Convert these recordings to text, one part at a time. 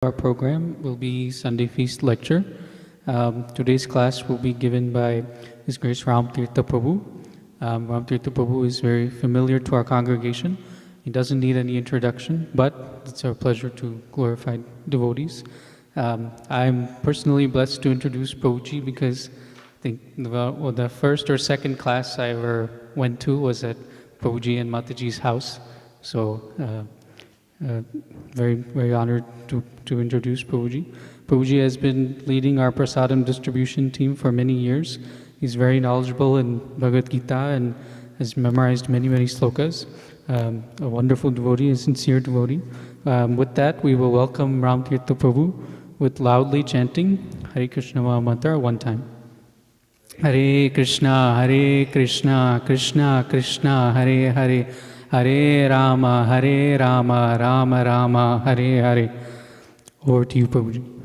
Our program will be Sunday Feast Lecture. Today's class will be given by His Grace Ram Tirtha Prabhu. Ram Tirtha Prabhu is very familiar to our congregation. He doesn't need any introduction, but it's our pleasure to glorify devotees. I'm personally blessed to introduce Prabhuji because I think the first or second class I ever went to was at Prabhuji and Mataji's house. So very, very honored to introduce Prabhuji. Prabhuji has been leading our prasadam distribution team for many years. He's very knowledgeable in Bhagavad Gita and has memorized many, many slokas. A wonderful devotee, a sincere devotee. With that, we will welcome Ram Tirtha Prabhu with loudly chanting Hare Krishna Maha Mantra one time. Hare Krishna, Krishna Krishna, Hare Hare, Hare Rama, Rama Rama, Hare Hare. Over to you, Prabhuji.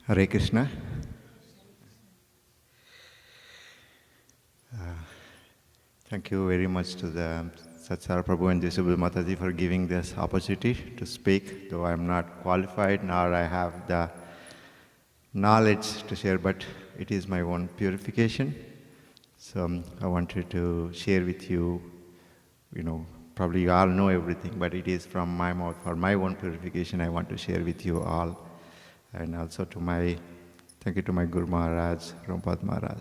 Hare Krishna. Thank you very much to the Satsara Prabhu and Disable Mataji for giving this opportunity to speak, though I am not qualified nor I have the knowledge to share, but it is my own purification. So I wanted to share with you, probably you all know everything, but it is from my mouth for my own purification I want to share with you all. And also thank you to my Guru Maharaj, Rampad Maharaj.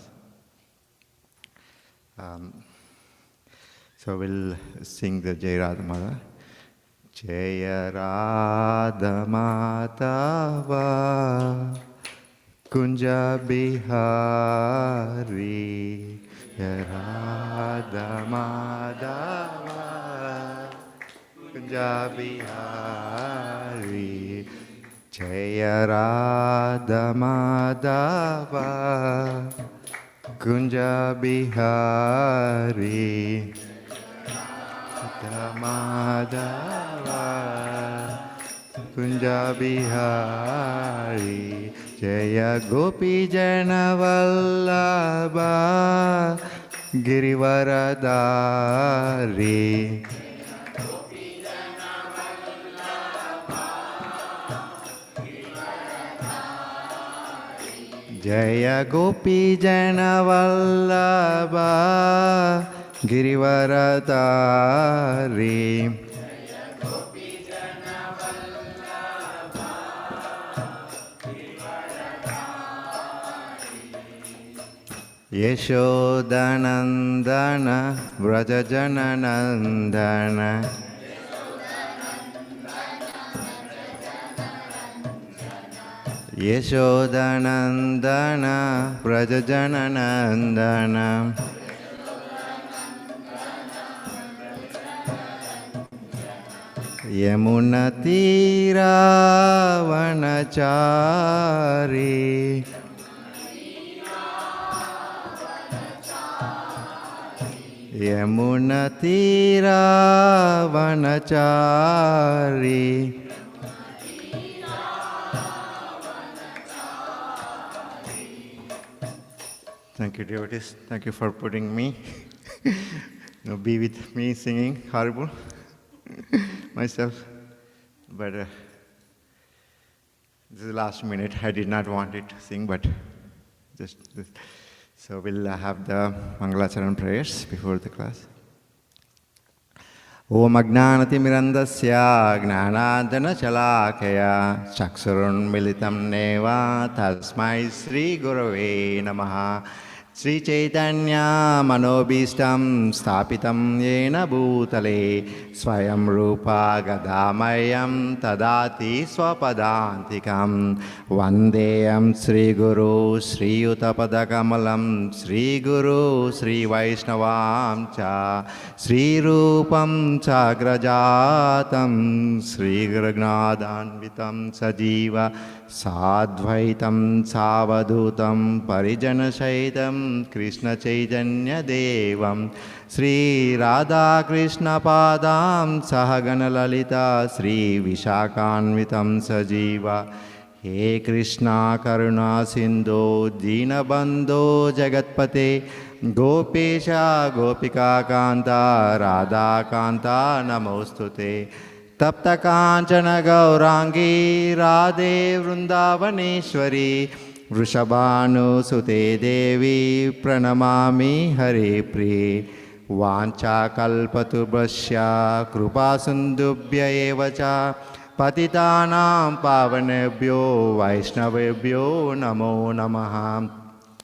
So we'll sing the Jai Radha Mata. Jaya Radha Matava Kunja Bihari Jaya Radha Madhava Kunja Bihari Jaya Radha Madhava Kunja Bihari Radha Madhava Kunja Bihari Jaya Gopi Jana Vallabha Girivaradari Jaya Gopi Jana Vallabha Girivaradari Yeshodanandana Vrajajananandana Yeshodanandana Vrajajananandana Yamunatira Vanachari Yamunatira Vanachari Thank you, devotees. Thank you for putting me. Be with me singing. Horrible. Myself. But this is the last minute. I did not want it to sing, but just. So we'll have the Mangalacharan prayers before the class. Om Agnanatimirandasya Gnanadana Chalakaya Chaksurun Militam Neva Tasmai Sri Gurave Namaha Sri Chaitanya Manobishtam Stapitam Yena Bhutale Swayam Rupa Gadamayam Tadati Swapadantikam Vandeyam Sri Guru Sri Utapadakamalam Sri Guru Sri Vaishnavam Cha Sri Rupam Chagrajatam Sri Gragnadanvitam Sajiva Sadvaitam Savadutam Parijana Shaitam Krishna Chaitanya Devam Sri Radha Krishna Padam Sahagana Lalita Sri Vishakanvitam Sajiva He Krishna Karuna Sindhu Dinabandho Jagatpate Gopesha Gopika Kanta Radha Kanta Namostute Tapta Kanchana Gaurangi Radhe Vrindavaneshwari Vrishabhanu Sute Devi Pranamami Hare Priye Vancha Kalpatubhasya Krupa Sindhubhya Evacha Patitanam Pavanebhyo Vaishnavebhyo Namo Namaha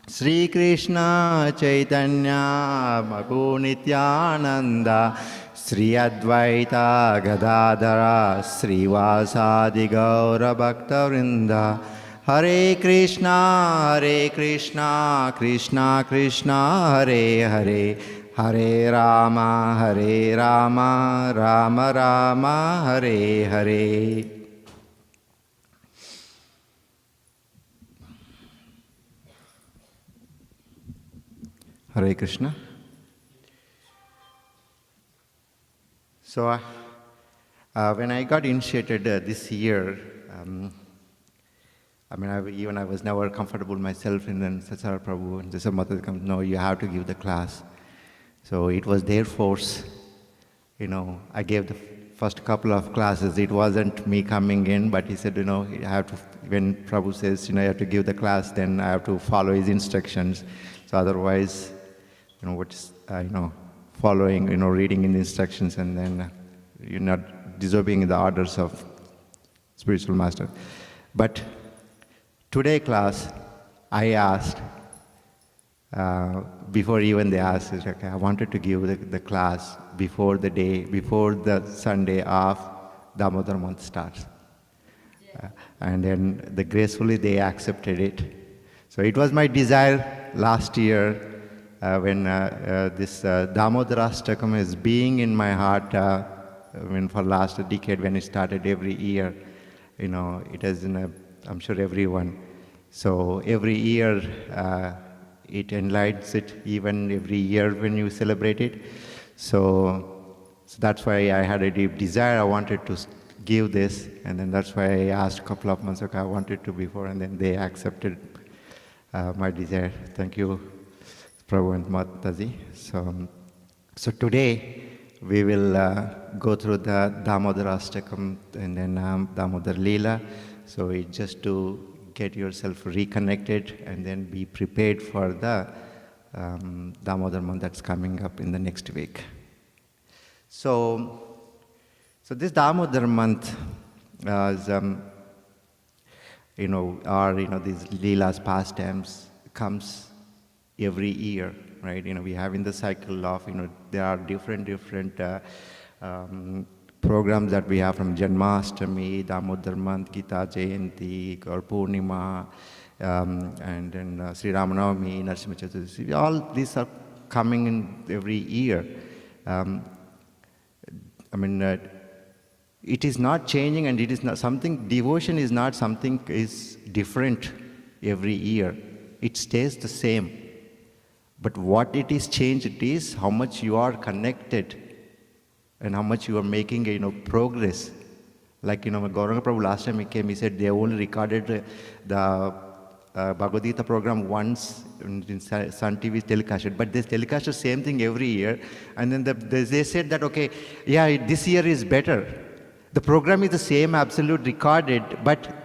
Sri Krishna Chaitanya Madhu Nityananda Sri Advaita Gadadhara Sri Vasadi Gaura Bhakta Vrinda Hare Krishna Krishna Krishna Hare Hare Hare Rama Rama Rama Hare Hare. Hare Krishna. So, when I got initiated this year, I was never comfortable myself in Satsara Prabhu and this Mata comes, no, you have to give the class. So it was their force. I gave the first couple of classes. It wasn't me coming in, but he said, you have to, when Prabhu says, you have to give the class, then I have to follow his instructions. So otherwise, following, reading in the instructions and then you're not disobeying the orders of spiritual master. But today class, I asked, before even they asked, okay, I wanted to give the class before the Sunday of Damodar month starts. And then gracefully they accepted it. So it was my desire last year when this Damodarashtakam is being in my heart for last decade when it started every year. It has I'm sure everyone. So every year it enlightens it, even every year when you celebrate it. So that's why I had a deep desire. I wanted to give this, and then that's why I asked a couple of months ago. I wanted to before, and then they accepted my desire. Thank you, Prabhu and Mataji. So today we will go through the Damodarashtakam and then Damodar Leela. So it's just to get yourself reconnected and then be prepared for the Damodar month that's coming up in the next week. So this Damodar month is, these Leela's pastimes comes every year, right? We have in the cycle of, there are different programs that we have from Janmashtami, Damodar month, Gita Jayanti, Gaur Purnima, and then Sri Ramanavami, Narasimha Chaturthi. All these are coming in every year. It is not changing, and it is not something, devotion is not something is different every year. It stays the same. But what it is changed, it is how much you are connected and how much you are making progress. Like, Gauranga Prabhu last time he came, he said they only recorded the Bhagavad Gita program once in Sun TV telecasted, but they telecast the same thing every year. And then they said that, okay, yeah, this year is better. The program is the same, absolute recorded, but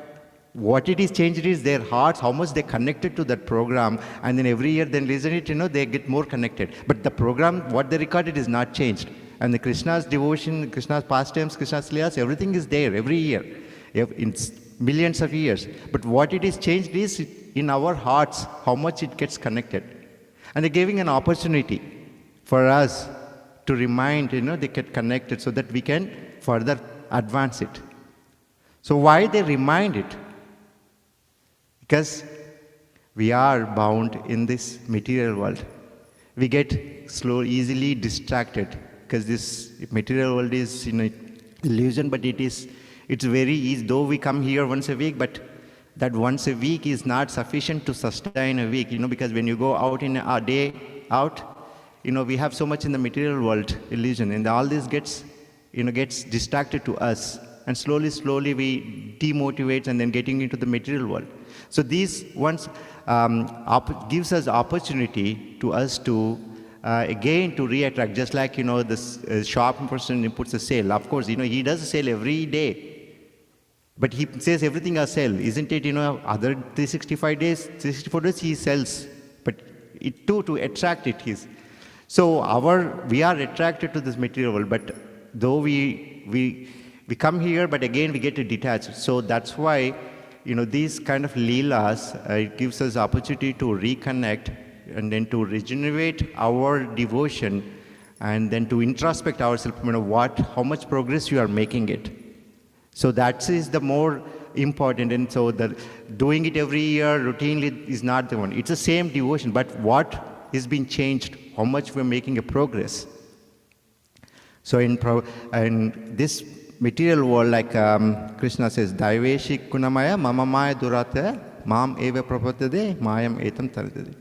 what it is changed is their hearts, how much they connected to that program, and then every year then listen it, they get more connected. But the program, what they recorded is not changed. And the Krishna's devotion, Krishna's pastimes, Krishna's leelas, everything is there every year, in millions of years. But what it is changed is in our hearts, how much it gets connected. And they're giving an opportunity for us to remind, they get connected so that we can further advance it. So why they remind it? Because we are bound in this material world. We get easily distracted because this material world is illusion, but it's very easy. Though we come here once a week, but that once a week is not sufficient to sustain a week, because when you go out in a day out, we have so much in the material world illusion, and all this gets distracted to us, and slowly we demotivate and then getting into the material world. So these ones gives us opportunity to us to again to reattract, just like this shop person puts a sale. Of course, he does a sale every day. But he says everything are sell, isn't it? Other 365 days, 364 days he sells. But it too, to attract it is. So we are attracted to this material world, but though we come here, but again we get detached. So that's why, these kind of leelas, it gives us opportunity to reconnect and then to regenerate our devotion and then to introspect ourselves, how much progress you are making it. So that is the more important, and so doing it every year routinely is not the one. It's the same devotion, but what is being changed, how much we're making a progress. So in this material world, like Krishna says, Daiveshik Kunamaya Mamamaya Durata Mam Eva Prapatade Mayam Etam Taradade.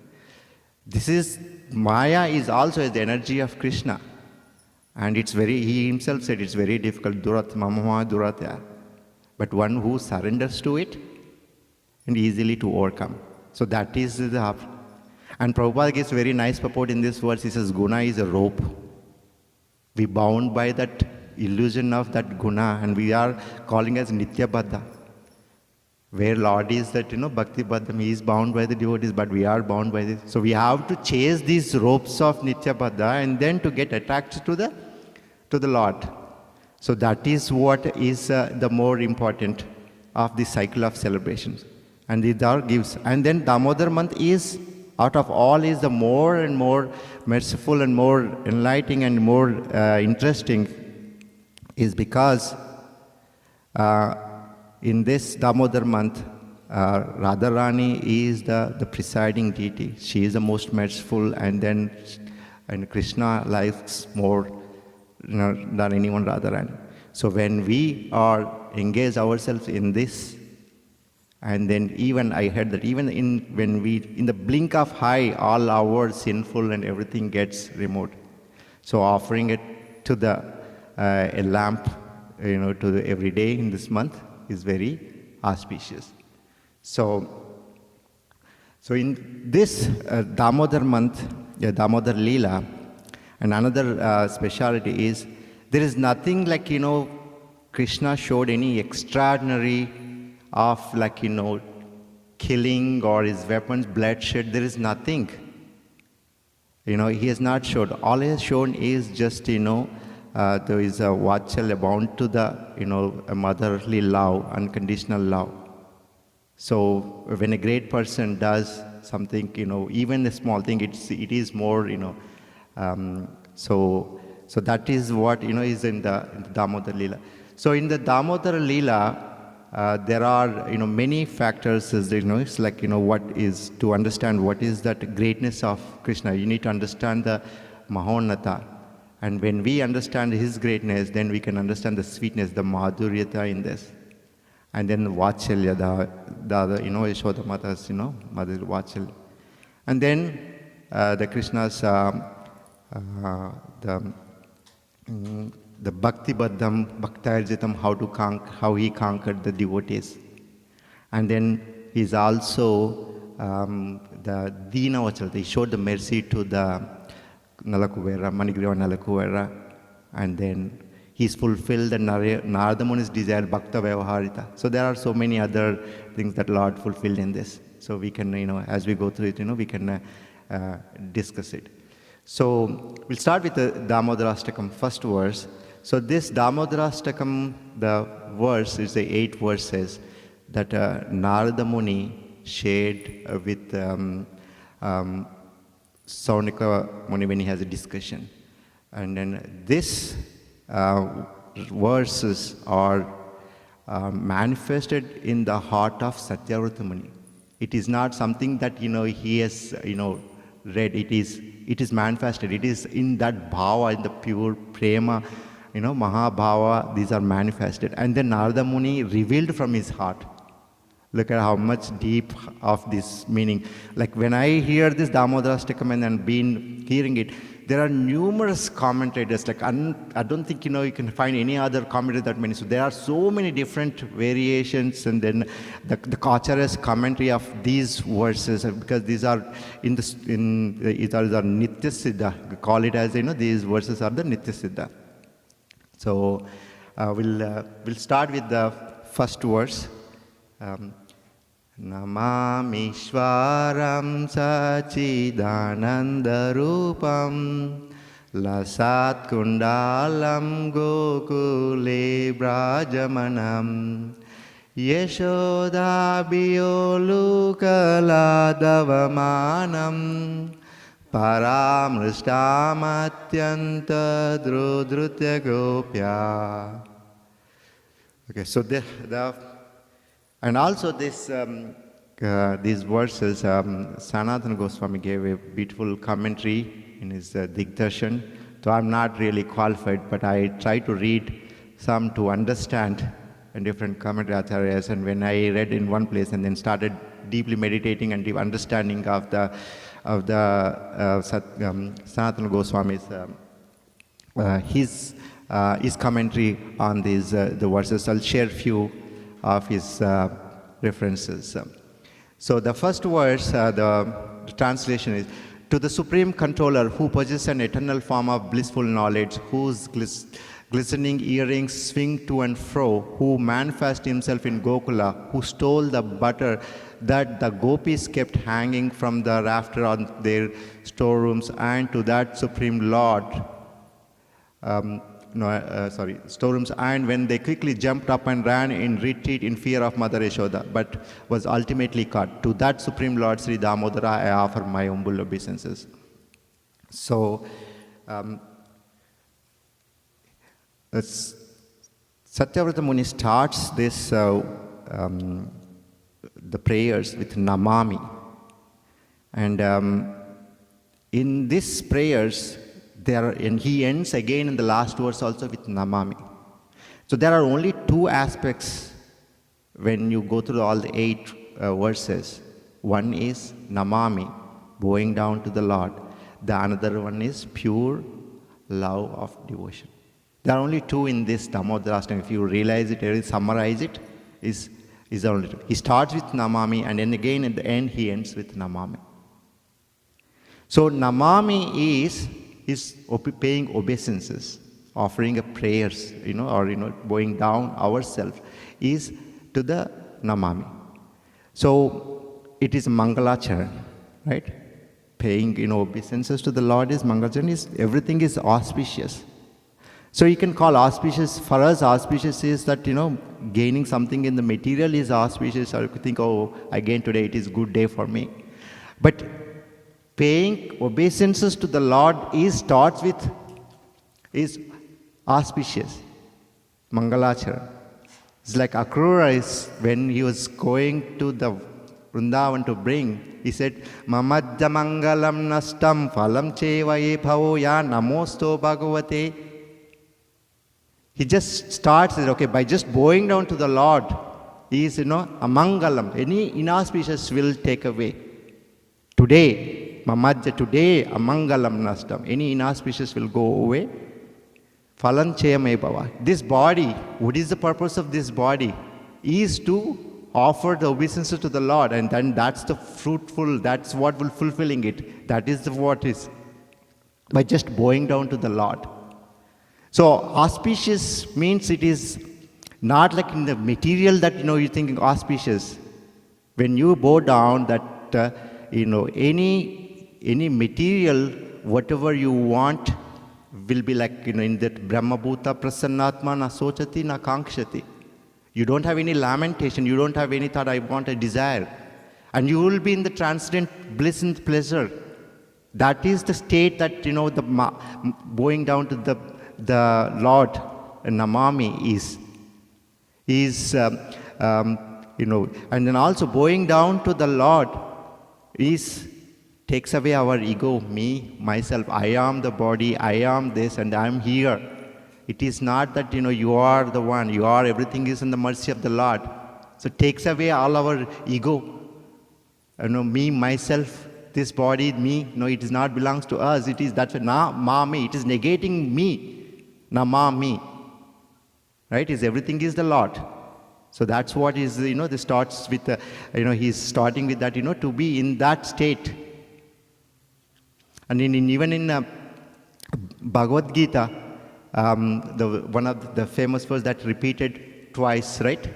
This is, Maya is also the energy of Krishna. And he himself said it's very difficult, Durat, Mamama Duratya. But one who surrenders to it and easily to overcome. So that is the. And Prabhupada gives very nice purport in this verse. He says, Guna is a rope. We bound by that illusion of that Guna, and we are calling as Nitya Baddha. Where Lord is that, Bhakti Baddham, he is bound by the devotees, but we are bound by this. So we have to chase these ropes of Nitya Baddha and then to get attached to the Lord. So that is what is the more important of the cycle of celebrations. And the Dar gives. And then Damodar month is, out of all, is the more and more merciful and more enlightening and more interesting, is because in this Damodar month, Radharani is the presiding deity. She is the most merciful, and Krishna likes more than anyone Radharani. So when we are engaged ourselves in this, and then even I heard that even in the blink of eye, all our sinful and everything gets removed. So offering it to a lamp, to every day in this month is very auspicious. So in this Damodar month, Damodar Leela, and another speciality is, there is nothing like, Krishna showed any extraordinary of killing or his weapons, bloodshed. There is nothing. He has not showed. All he has shown is just, there is a vatsalya bound to the, a motherly love, unconditional love. So when a great person does something, even a small thing, it is more, so that is what, is in the Damodar Leela. So in the Damodar Leela, there are, many factors, it's like, what is, to understand what is that greatness of Krishna, you need to understand the Mahonata. And when we understand his greatness, then we can understand the sweetness, the madhuryata in this. And then Vatsalya, the other, Yashoda Mata's, Mother Vatsalya. And then the Krishna's, the Bhakti Baddham, Bhaktarjitam, how he conquered the devotees. And then he's also the Dina Vachala, he showed the mercy to the Nalakuvera, Manigriva Nalakuvera, and then he's fulfilled the Narada Muni's desire, Bhakta Vyavaharita. So there are so many other things that Lord fulfilled in this. So we can, as we go through it, we can discuss it. So we'll start with the Damodarashtakam, first verse. So this Damodarashtakam, the verse is the 8 verses that Narada Muni shared with Saunika Muni when he has a discussion. And then this verses are manifested in the heart of Satyavrata Muni. It is not something that he has read. It is manifested. It is in that bhava, in the pure prema, Mahabhava. These are manifested, and then Narada Muni revealed from his heart. Look at how much deep of this meaning. Like when I hear this Damodarashtakam and been hearing it, there are numerous commentators. Like I don't think you can find any other commentary that many. So there are so many different variations, and then the Acharya's commentary of these verses, because these are these are Nitya Siddha. We call it as these verses are the Nitya Siddha. So we'll start with the first verse. Namami Shwaram Sachidananda Rupam Lasat Kundalam Gokule Brajamanam Yeshoda Biolukala Davamanam Paramristamatyanta Drudrutya Gopya. Okay, so and also these verses, Sanatana Goswami gave a beautiful commentary in his Digdarshan. So I'm not really qualified, but I try to read some to understand in different commentary acharyas. And when I read in one place and then started deeply meditating and deep understanding of the Sanatana Goswami's his commentary on these the verses, I'll share few of his references. So the first verse, the translation is, to the Supreme Controller who possesses an eternal form of blissful knowledge, whose glistening earrings swing to and fro, who manifests himself in Gokula, who stole the butter that the gopis kept hanging from the rafter on their storerooms, and to that Supreme Lord, storerooms, and when they quickly jumped up and ran in retreat in fear of Mother Yashoda, but was ultimately caught. To that Supreme Lord Sri Damodara I offer my humble obeisances. So, Satyavrata Muni starts this the prayers with Namami, and in these prayers, and he ends again in the last verse also with Namami. So there are only two aspects when you go through all the 8 verses. One is Namami, bowing down to the Lord. The another one is pure love of devotion. There are only two in this Damodarashtakam. If you realize it, or summarize it, is only two. He starts with Namami, and then again at the end he ends with Namami. So Namami is paying obeisances, offering a prayers, or bowing down ourselves, is to the Namami. So it is Mangalacharan, right? Paying obeisances to the Lord is Mangalacharan. Everything is auspicious. So you can call auspicious, for us auspicious is that gaining something in the material is auspicious, or you could think, oh, I gained today, it is a good day for me. But paying obeisances to the Lord is auspicious, Mangalacharan. It's like Akrura is, when he was going to the Vrindavan to bring, he said, Mamadja Mangalam Nastam Phalam Chevaye Bhavo Ya Namosto Bhagavate. He just starts it, by just bowing down to the Lord is, a Mangalam. Any inauspicious will take away. Today, Mamadja, today, a Mangalam Nastam. Any inauspicious will go away. Phalam Cheyame Bhava. This body, what is the purpose of this body? Is to offer the obeisances to the Lord, and then that's the fruitful, that's what will fulfilling it. That is what is, by just bowing down to the Lord. So auspicious means it is not like in the material that you're thinking auspicious. When you bow down, that any material, whatever you want, will be like in that Brahma Bhuta Prasannatma na sochati na kankshati. You don't have any lamentation, you don't have any thought, I want a desire. And you will be in the transcendent bliss and pleasure. That is the state that, going down to the Lord, Namami is and then also bowing down to the Lord takes away our ego, me, myself. I am the body, I am this, and I am here. It is not that, you are the one, everything is in the mercy of the Lord. So it takes away all our ego. Me, myself, this body, me, it is not belongs to us. It is that's na-ma-me. It is negating me, na-ma-me. Right? Everything is the Lord. So that's what is, this starts with, he's starting with that, to be in that state. And even in Bhagavad Gita, one of the famous verse that repeated twice, right?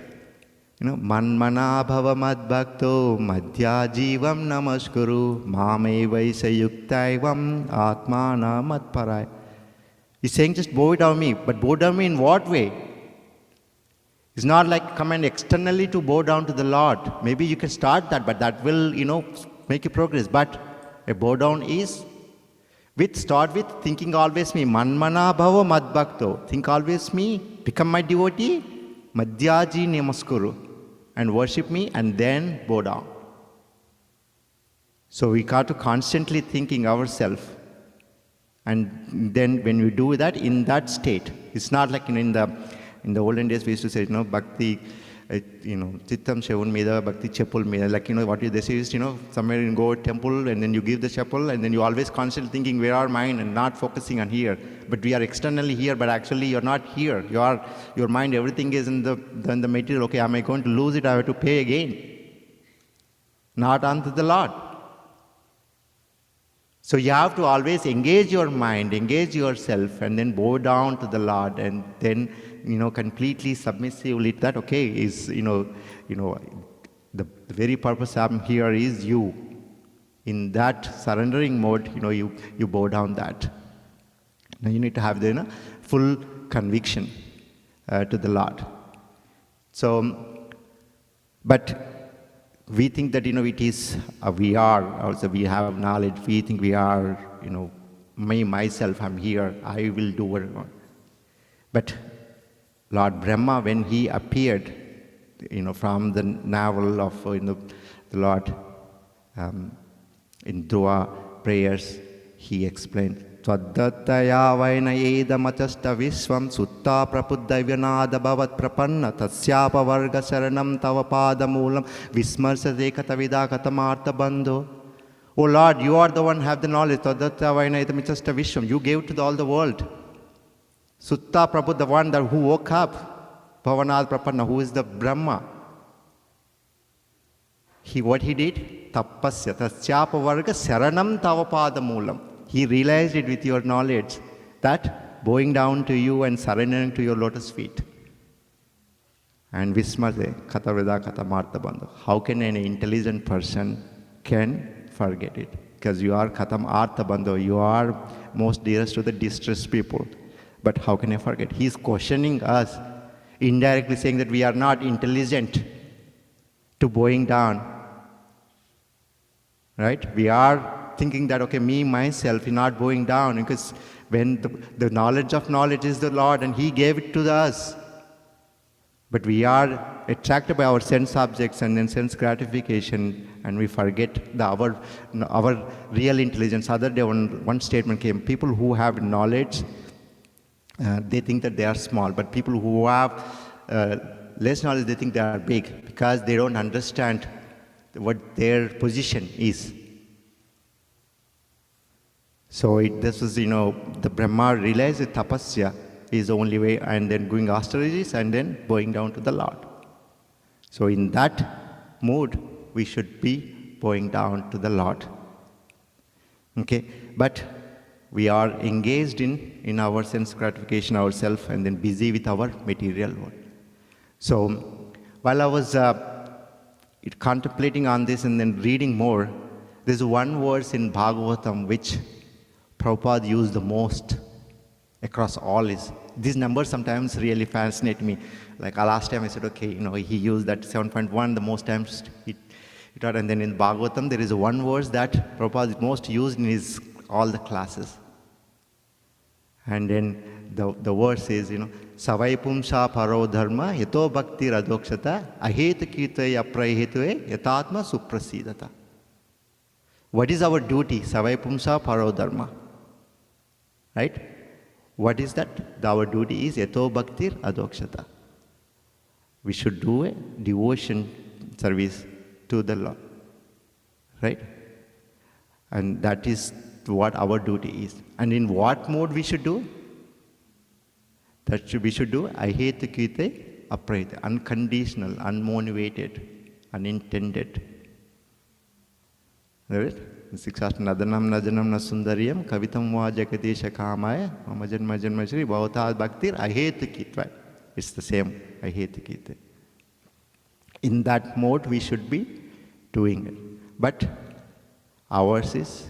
Manmana bhava madbhakto madhya jivam namaskuru mame vaisa yuktaivam atmana madparai. He's saying just bow down me, but bow down me in what way? It's not like command externally to bow down to the Lord. Maybe you can start that, but that will, make you progress. But a bow down is start with thinking always me. Manmana bhava madbhakto. Think always me. Become my devotee. Madhyaji namaskuru. And worship me and then bow down. So we got to constantly thinking ourselves. And then when we do that, in that state, it's not like in the olden days we used to say, bhakti, chittam shevun mida, bhakti chapul mida. Like, what they say is, somewhere you go to temple and then you give the chapel and then you always constantly thinking, where are mine, and not focusing on here. But we are externally here, but actually you're not here. Your mind, everything is in the material. Okay, am I going to lose it? I have to pay again. Not unto the Lord. So you have to always engage your mind, engage yourself, and then bow down to the Lord, and then, completely submissively that, okay, is, the very purpose I'm here is you. In that surrendering mode, you bow down that. Now you need to have the full conviction to the Lord. So, but we think that, it is, we are, also we have knowledge, we think we are, me, myself, I'm here, I will do whatever. But Lord Brahma, when he appeared, from the navel of the Lord, in Dhruva prayers, he explained, Tvaddhataya vaina edamachasta visvam sutta prapuddavyanada bhavat prapanna tasyapa varga saranam tava padamulam vismarsate katavida katamartha bandho. Oh Lord, you are the one who have the knowledge. Tvaddhataya vaina edamachasta visvam. You gave to all the world. Sutta Prabhu, the one who woke up. Bhavanad prapanna, who is the Brahma. What he did? Tapasya tasyapa varga saranam tava padamulam. He realized it with your knowledge, that bowing down to you and surrendering to your lotus feet. And Vismarte, Katavrida Katamartha Bandhu. How can an intelligent person can forget it? Because you are Katam Artha Bandhu, you are most dearest to the distressed people. But how can I forget? He is questioning us, indirectly saying that we are not intelligent to bowing down. Right? We are thinking that, okay, me, myself, is not bowing down, because when the knowledge of knowledge is the Lord and he gave it to us. But we are attracted by our sense objects and then sense gratification, and we forget our real intelligence. Other day one statement came, people who have knowledge, they think that they are small, but people who have less knowledge, they think they are big, because they don't understand what their position is. So this is, the Brahma realized that tapasya is the only way, and then going austerities and then bowing down to the Lord. So in that mood, we should be bowing down to the Lord. Okay, but we are engaged in our sense gratification ourselves and then busy with our material world. So while I was contemplating on this and then reading more, there's one verse in Bhagavatam which Prabhupada used the most across all these numbers sometimes really fascinate me. Like last time I said, okay, he used that 7.1 the most times he taught, and then in Bhagavatam there is one verse that Prabhupada is most used in his all the classes. And then the verse is, Savai pumsa paro dharma yato bhakti radokshata aheta kirtaya aprahetue yatatma suprasidata. What is our duty? Savai pumsa paro dharma. Right? What is that? Our duty is yato bhakti radokshata. We should do a devotion service to the Lord. Right? And that is what our duty is. And in what mode we should do? We should do aheta kite aprahita, unconditional, unmotivated, unintended. Right? Siksashta nadanam najanam nasundariyam kavitam va jagadesha kamaya mamajanma janmashri bhavata bhaktir aheta kite. Right? It's the same, aheta kite. In that mode we should be doing it. But ours is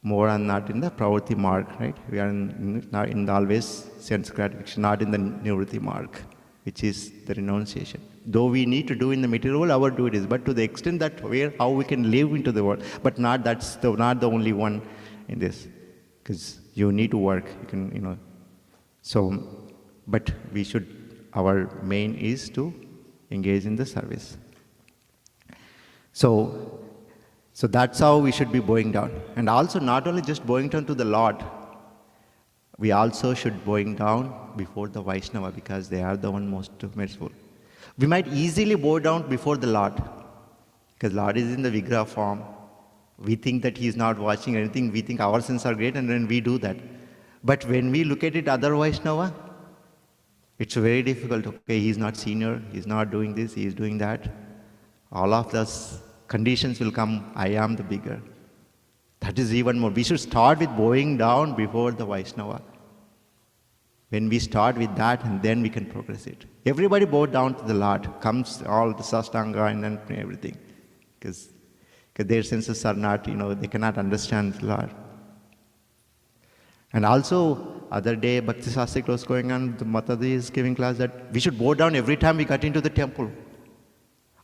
more and not in the pravritti mark, right? We are not in the always sense gratification, not in the nivritti mark, which is the renunciation. Though we need to do in the material world, our duty is, but to the extent that how we can live into the world, but not the only one in this, because you need to work. You can, So, but we should. Our main is to engage in the service. So that's how we should be bowing down. And also not only just bowing down to the Lord, we also should bowing down before the Vaishnava because they are the one most merciful. We might easily bow down before the Lord because Lord is in the Vigraha form. We think that He is not watching anything. We think our sins are great and then we do that. But when we look at it other Vaishnava, it's very difficult. Okay, He is not senior, He is not doing this, He is doing that. All of those conditions will come, I am the bigger. That is even more. We should start with bowing down before the Vaishnava. When we start with that, and then we can progress it. Everybody bow down to the Lord. Comes all the sastanga and then everything. Because their senses are not, they cannot understand the Lord. And also, other day, Bhakti Sastra was going on, the Mataji is giving class that we should bow down every time we get into the temple.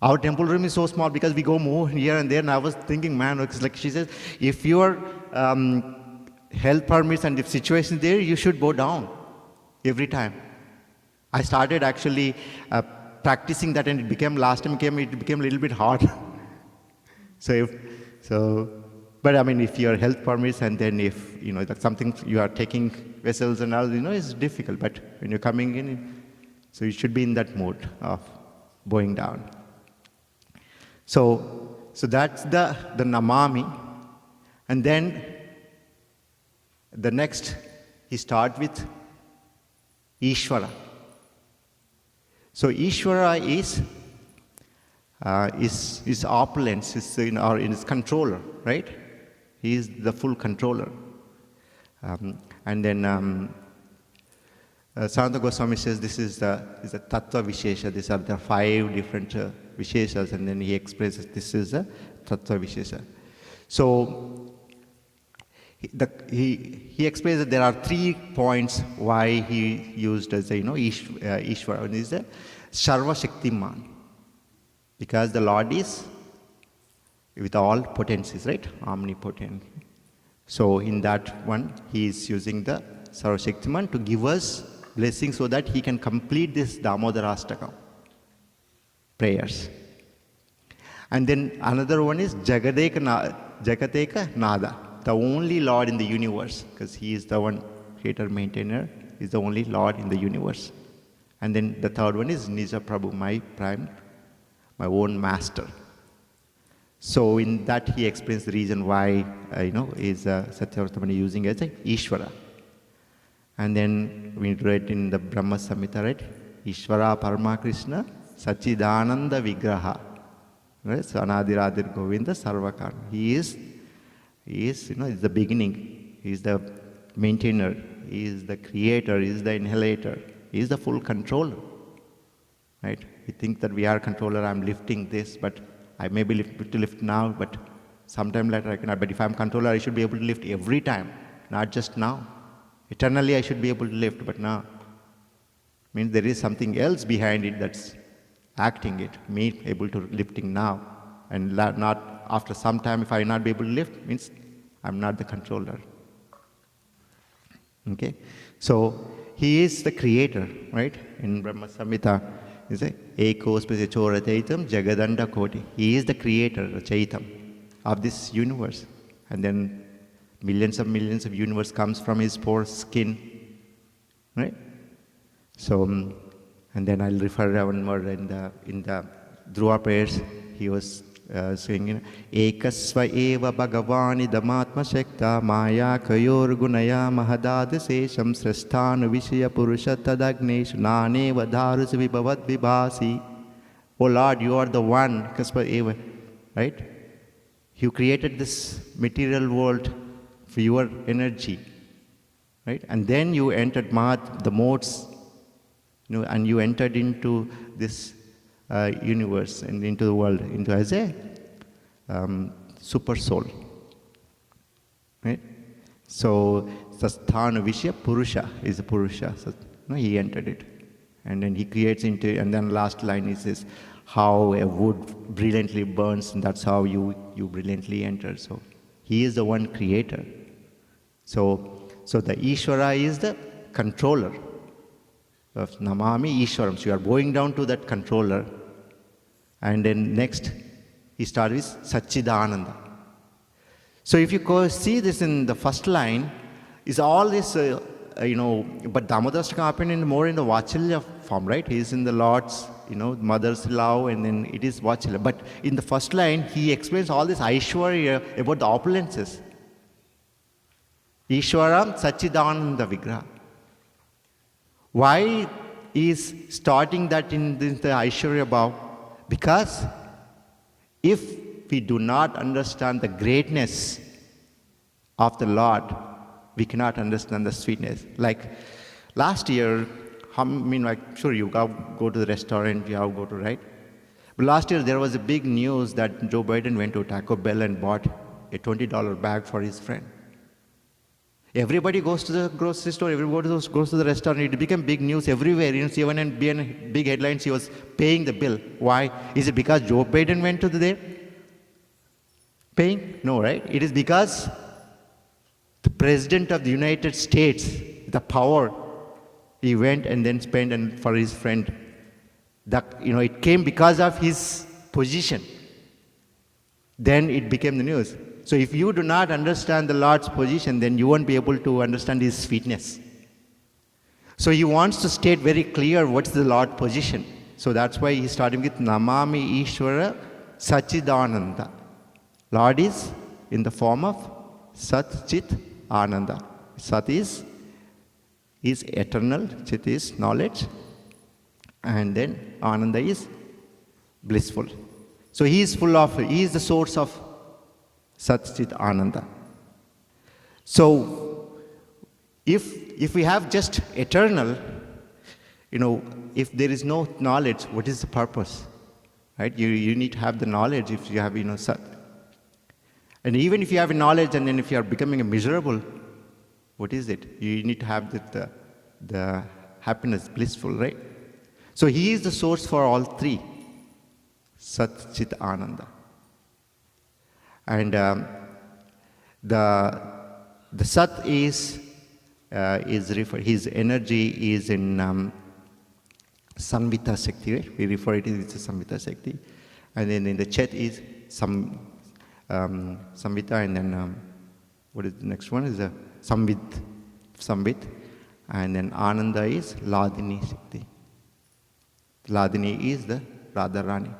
Our temple room is so small because we go move here and there, and I was thinking, man, it's like she says, if your health permits and if situation is there, you should bow down every time. I started actually practicing that, and it became last time it became a little bit hard. But I mean, if your health permits, and then if that's something you are taking vessels and all, it's difficult. But when you're coming in, so you should be in that mode of bowing down. So that's the Namami. And then the next, he starts with Ishvara. So Ishvara is opulence, is controller, right? He is the full controller. And then Sanatana Goswami says this is the Tattva Vishesha. These are the 5 different Visheshas, and then he expresses this is a Tattva Vishesha. So he explains that there are 3 points why he used as Ishvara. One is the Sarva Shaktiman, because the Lord is with all potencies, right? Omnipotent. So in that one, he is using the Sarva Shaktiman to give us blessings so that he can complete this Damodarastakam prayers. And then another one is Jagateka Nada, the only Lord in the universe, because he is the one creator, maintainer, is the only Lord in the universe. And then the third one is Nija Prabhu, my own master. So in that he explains the reason why is Satyavartamani using as a Ishvara. And then we read in the Brahma Samhita, right? Ishvara Parama Krishna Sachidananda Vigraha. Right? So Anadiradir Govinda Sarvakarma. He is the beginning. He is the maintainer. He is the creator. He is the inhalator. He is the full controller. Right? We think that we are controller. I'm lifting this, but I may be able to lift now, but sometime later I cannot. But if I'm controller, I should be able to lift every time, not just now. Eternally I should be able to lift, but now. Means there is something else behind it that's acting it, me able to lifting now. And not after some time, if I not be able to lift, means I'm not the controller. Okay? So, he is the creator, right? In Brahma Samhita, he says, Ekospa Chora Chaitam Jagadanda Koti. He is the creator, the Chaitam, of this universe. And then millions of universe comes from his poor skin, right? So, and then I'll refer one more in the Dhruva prayers. He was saying, Ekasva eva bhagavani damatma shekta maya kayor gunaya mahadad sesham srasthanu vishaya purusha tadagneshu naneva dharus vibhavat vibhasi. Oh Lord, you are the one, Kasva eva, right? You created this material world for your energy, right? And then you entered the modes, and you entered into this universe and into the world, as a super soul, right? So, Sasthana Vishya Purusha is a Purusha. So, he entered it. And then he creates into, and then last line is this, how a wood brilliantly burns, and that's how you brilliantly enter. So, he is the one creator. So the Ishvara is the controller of Namami Ishwaram. So you are going down to that controller. And then next, he starts with Satchidananda. So if you see this in the first line, is all this, but Damodarastaka happened more in the Vachalya form, right? He is in the Lord's, mother's love, and then it is Vachalya. But in the first line, he explains all this Aishwarya about the opulences. Ishwaram Satchidananda Vigraha. Why is starting that in the Aishwarya Bhav? Because if we do not understand the greatness of the Lord, we cannot understand the sweetness. Like last year, sure you go to the restaurant, you have go to, right? But last year there was a big news that Joe Biden went to Taco Bell and bought a $20 bag for his friend. Everybody goes to the grocery store, everybody goes to the restaurant. It became big news everywhere. Even in big headlines, he was paying the bill. Why? Is it because Joe Biden went to there? Paying? No, right? It is because the President of the United States, the power, he went and then spent for his friend. It came because of his position. Then it became the news. So if you do not understand the Lord's position, then you won't be able to understand his sweetness. So he wants to state very clear what's the Lord's position. So that's why he's starting with Namami Ishvara Satchidananda. Lord is in the form of Sat Chit Ananda. Sat is eternal, Chit is knowledge, and then Ananda is blissful. So he is the source of Sat Chit Ananda. So if we have just eternal, if there is no knowledge, what is the purpose? Right? You need to have the knowledge if you have, Sat. And even if you have knowledge and then if you are becoming miserable, what is it? You need to have the happiness, blissful, right? So he is the source for all three. Sat Chit Ananda. And the Sat is referred, his energy is in Samvita Shakti, right? We refer it as Samvita Shakti. And then in the Chet is Samvita, and then what is the next one? Is Samvit. And then Ananda is Ladini Shakti. Ladini is the Radharani.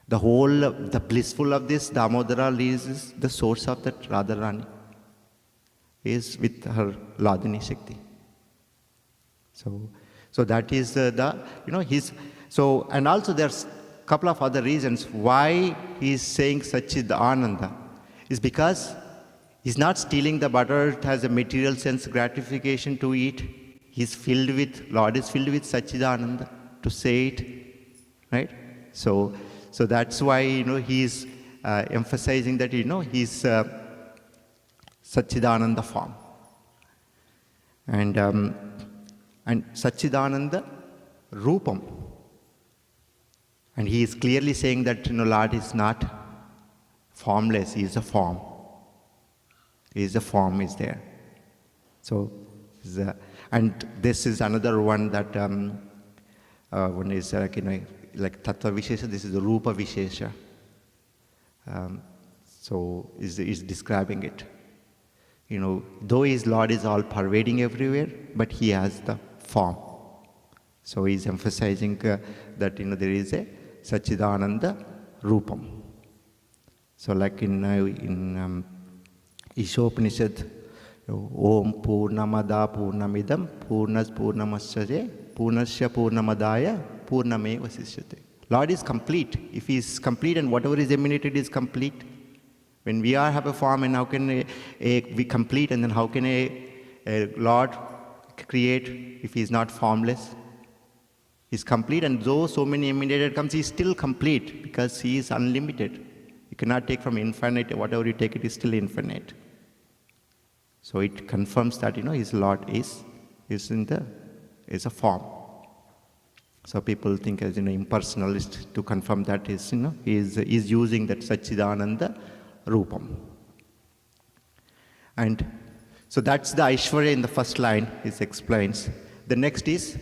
The blissful of this Damodara is the source of that Radharani, is with her Ladini Shakti. So that is so, and also there's a couple of other reasons why he is saying Satchid Ananda, is because he's not stealing the butter, it has a material sense gratification to eat. Lord is filled with Satchid Ananda to say it, right? So that's why, he's emphasizing that, he's Satchidananda form. And Satchidananda Rupam. And he is clearly saying that, Lord is not formless, he is a form. is the form is there. So, and this is another one that one is like Tattva Vishesha. This is the Rupa Vishesha. So is describing it. Though his Lord is all pervading everywhere, but he has the form. So he's emphasizing that there is a Sachidananda Rupam. So like in Ishopanishad, Om Purnamada Purnamidam Purnas Purnamasya Purnasya Purnamadaya Purname Vasishyate. Lord is complete. If he is complete and whatever is emanated is complete, when we have a form, and how can we complete, and then how can a Lord create if he is not formless? He is complete, and though so many emanated comes, he is still complete because he is unlimited. You cannot take from infinite. Whatever you take, it is still infinite. So it confirms that his Lord is a form. So people think as impersonalist to confirm that is is using that Sachidananda Rupam. And so that's the Aishwarya in the first line. It explains. The next is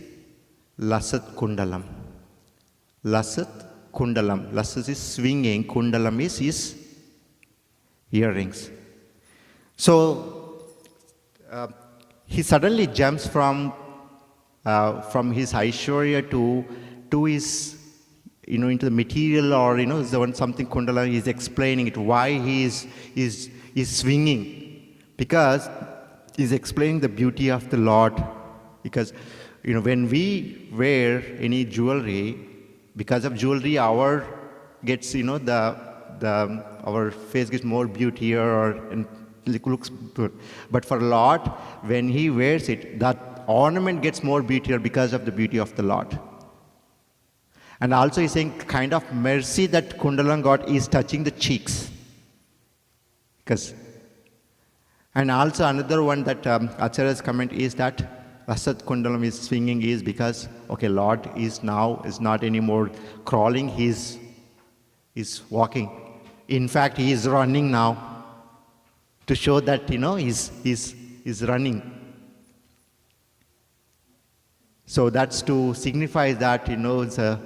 Lasat Kundalam. Lasat Kundalam. Lasat is swinging. Kundalam is his earrings. So he suddenly jumps from his Aishwarya to his into the material, or something Kundala is explaining it, why he is swinging, because he's explaining the beauty of the Lord. Because when we wear any jewelry, because of jewelry our gets our face gets more beautier and it looks good. But for Lord, when he wears it, that ornament gets more beautier because of the beauty of the Lord. And also he's saying kind of mercy that Kundalam got is touching the cheeks. And also another one that Acharya's comment is that Rasat Kundalam is swinging is because, Lord is not anymore crawling, he's walking. In fact, he is running now to show that, he's running. So that's to signify that, so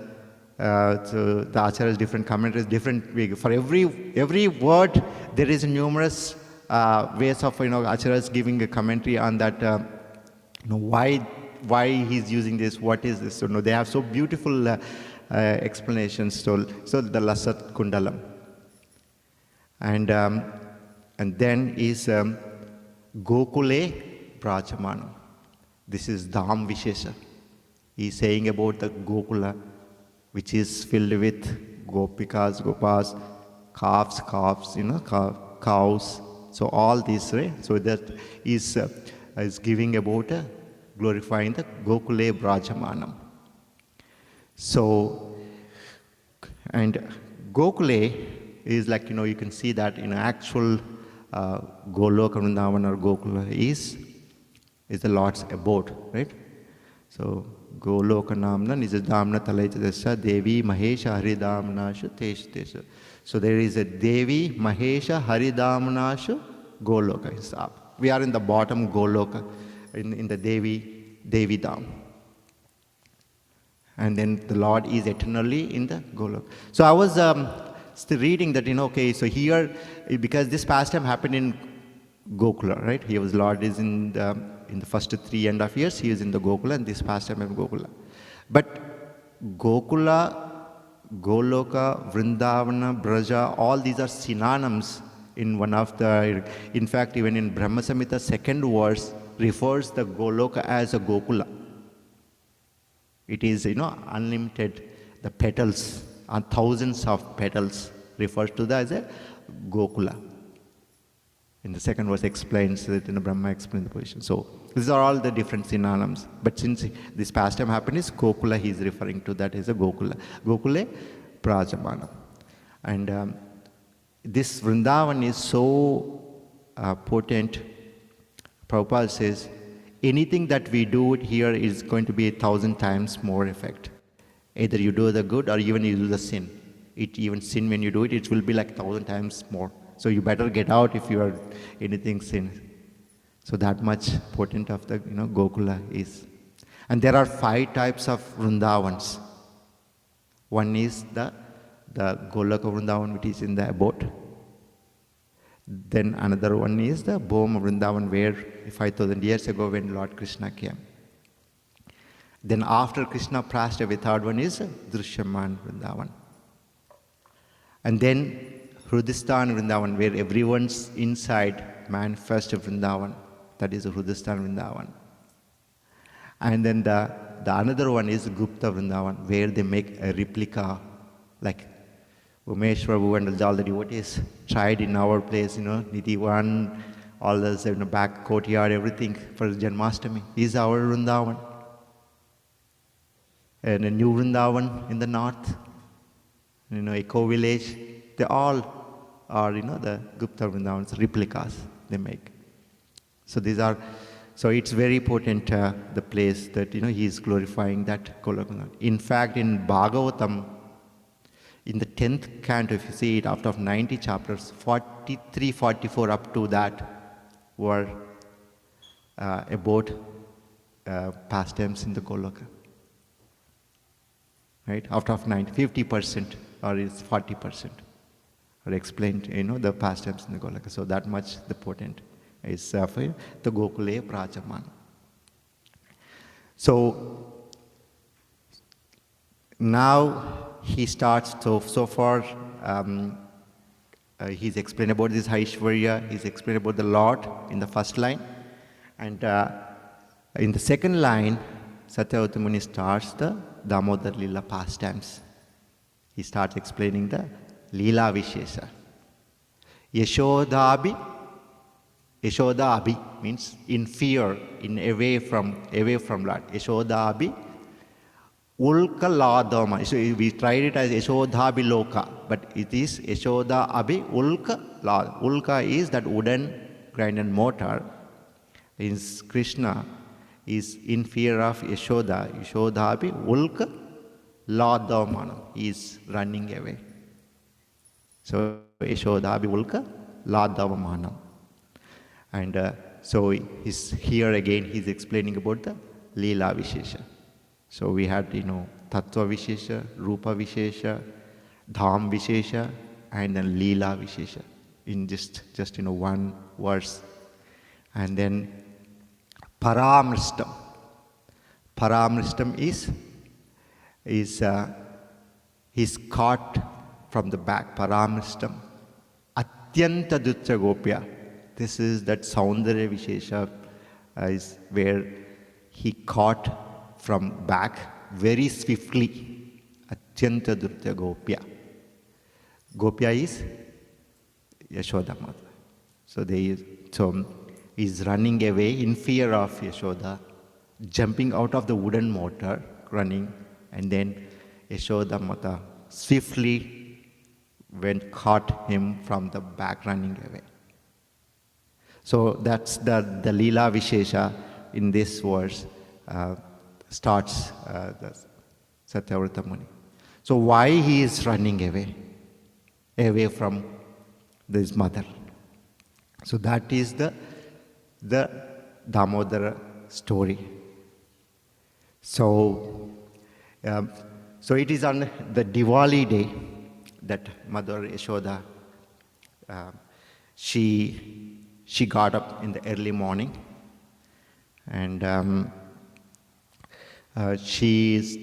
the Acharya's different commentaries, different. For every word, there is numerous ways of Acharya's giving a commentary on that. Why he's using this? What is this? So they have so beautiful explanations. So the Lasat Kundalam, and then is Gokule Brajamanam. This is Dham Vishesha. He's saying about the Gokula, which is filled with gopikas, gopas, calves, cows. So all these, right? So that is giving about glorifying the Gokule Brajamanam. So, and Gokule is like, you can see that in actual Goloka Vrindavan or Gokula is the Lord's abode, right? So, Goloka Namna Nijadamna Talaichadasya Devi Mahesha Haridamnashu Tesh. So there is a Devi Mahesha Haridamnashu Goloka. We are in the bottom Goloka, in the Devi Dham. And then the Lord is eternally in the Goloka. So I was still reading that, so here, because this pastime happened in Gokula, right? Here was Lord is in the first 3.5 years, he is in the Gokula, and this pastime in Gokula. But Gokula, Goloka, Vrindavana, Braja, all these are synonyms in one of the, in fact, even in Brahma Samhita, second verse refers the Goloka as a Gokula. It is, unlimited, the petals, thousands of petals refers to that as a Gokula. In the second verse explains that Brahma explains the position. So these are all the different synonyms. But since this pastime happened is Gokula, he is referring to that as a Gokula. Gokule Prajamana. And this Vrindavan is so potent. Prabhupada says, anything that we do here is going to be 1,000 times more effect. Either you do the good or even you do the sin. Even sin, when you do it, it will be like 1,000 times more So you better get out if you are anything sin. So that much potent of the Gokula is. And there are 5 types of Vrindavans. One is the Golaka Vrindavan, which is in the abode. Then another one is the Bhoma Vrindavan, where 5,000 years ago when Lord Krishna came. Then after Krishna passed away, third one is Drishyaman Vrindavan. And then Hrudistan Vrindavan, where everyone's inside manifest Vrindavan. That is Hrudistan Vrindavan. And then the another one is Gupta Vrindavan, where they make a replica, like Umesh Prabhu and all the devotees tried in our place, Nidhivan, all this in the back courtyard, everything for Janmashtami. Is our Vrindavan. And a new Vrindavan in the north, Eco Village, they all are, the Gupta Vrindavans, replicas they make. So these are, so it's very potent, the place that, he is glorifying that Golaka. In fact, in Bhagavatam, in the 10th canto, if you see it, out of 90 chapters, 43, 44 up to that were about pastimes in the Golaka. Right? Out of 90, 50% or is 40% are explained, the pastimes in the Golaka. So that much the potent is for the Gokule Prajamana. So now he starts, so far he's explained about this Aishwarya, he's explained about the Lord in the first line. And in the second line, Satyavati Muni starts the Damodar Lila pastimes. He starts explaining the Lila Vishesha. Yashoda Abhi means in fear, in away from Lord. Yashoda Abhi Ulka Ladama. So we tried it as Yashoda Abhi Loka, but it is Yashoda Abhi Ulka Lad. Ulka is that wooden grinding motor. Is Krishna is in fear of Yashoda. Yashoda Abhi Ulka Ladamana. He is running away. So Yashoda Abhi Ulka Ladamana. And so he's here again, he's explaining about the Leela Vishesha. So we had, Tattva Vishesha, Rupa Vishesha, Dham Vishesha, and then Leela Vishesha in just one verse. And then Paramristam. Paramristam is caught from the back. Paramristam. Atyanta Dutya Gopya. This is that Saundarya Vishesha is where he caught from back very swiftly. Atyanta Dutya Gopya. Gopya is Yashoda Mata. So he's running away in fear of Yashoda, jumping out of the wooden motor, running, and then Yashoda Mata swiftly caught him from the back, running away. So that's the Leela Vishesha in this verse starts the Satyavrata Muni. So why he is running away from his mother? So that is the Damodara story. So it is on the Diwali day that Mother Yashoda, she got up in the early morning, and she is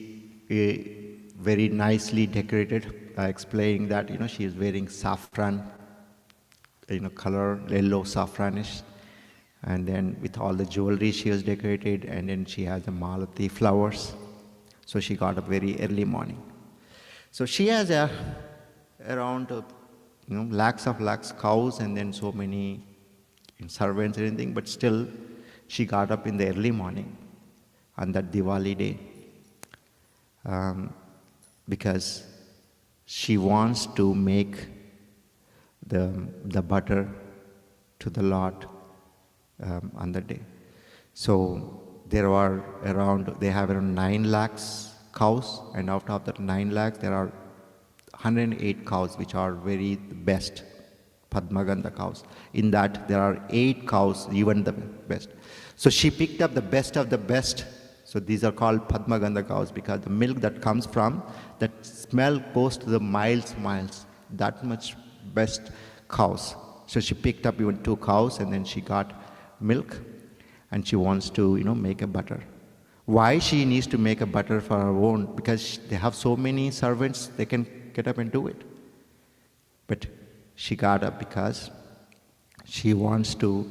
very nicely decorated, explaining that she is wearing saffron, color, yellow saffronish, and then with all the jewelry she was decorated, and then she has the malati flowers. So she got up very early morning. So she has around lakhs cows, and then so many servants and anything, but still she got up in the early morning on that Diwali day because she wants to make the butter to the Lord on that day. So they have around 9 lakhs cows, and out of that 9 lakhs there are 108 cows which are very best Padmagandha cows. In that, there are 8 cows, even the best. So she picked up the best of the best. So these are called Padmagandha cows because the milk that comes from, that smell goes to the miles, that much best cows. So she picked up even 2 cows and then she got milk and she wants to, make a butter. Why she needs to make a butter for her own? Because they have so many servants, they can get up and do it. But she got up because she wants to,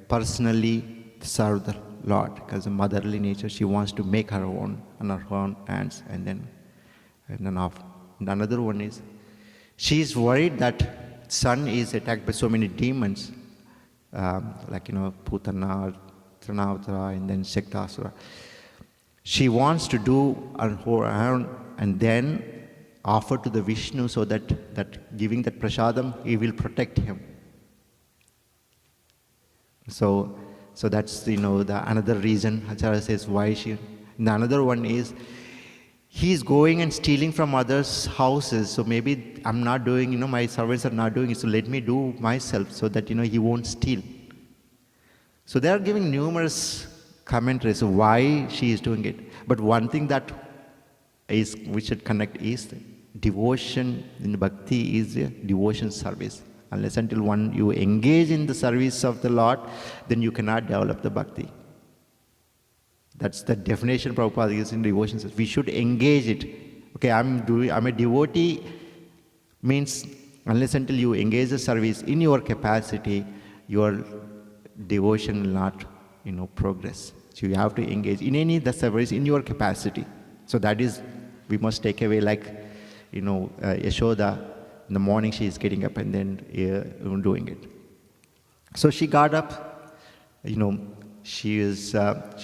personally serve the Lord. Because of motherly nature, she wants to make her own on her own hands, and then off. And another one is, she is worried that son is attacked by so many demons, Putana, Trinavatara, and then Shaktasura. She wants to do on her own and then offer to the Vishnu so that giving that prasadam, he will protect him. So that's, the another reason Acharya says why she. And the another one is, he's going and stealing from others' houses. So maybe I'm not doing, my servants are not doing it, so let me do myself so that, he won't steal. So they are giving numerous commentaries of why she is doing it. But one thing that is we should connect is devotion in bhakti is a devotion service. Unless until you engage in the service of the Lord, then you cannot develop the bhakti. That's the definition Prabhupada gives in devotion service. We should engage it. Okay, I'm a devotee means unless until you engage the service in your capacity, your devotion will not, progress. So you have to engage in any the service in your capacity. So that is, we must take away Yashoda, in the morning she is getting up and then doing it. So she got up, she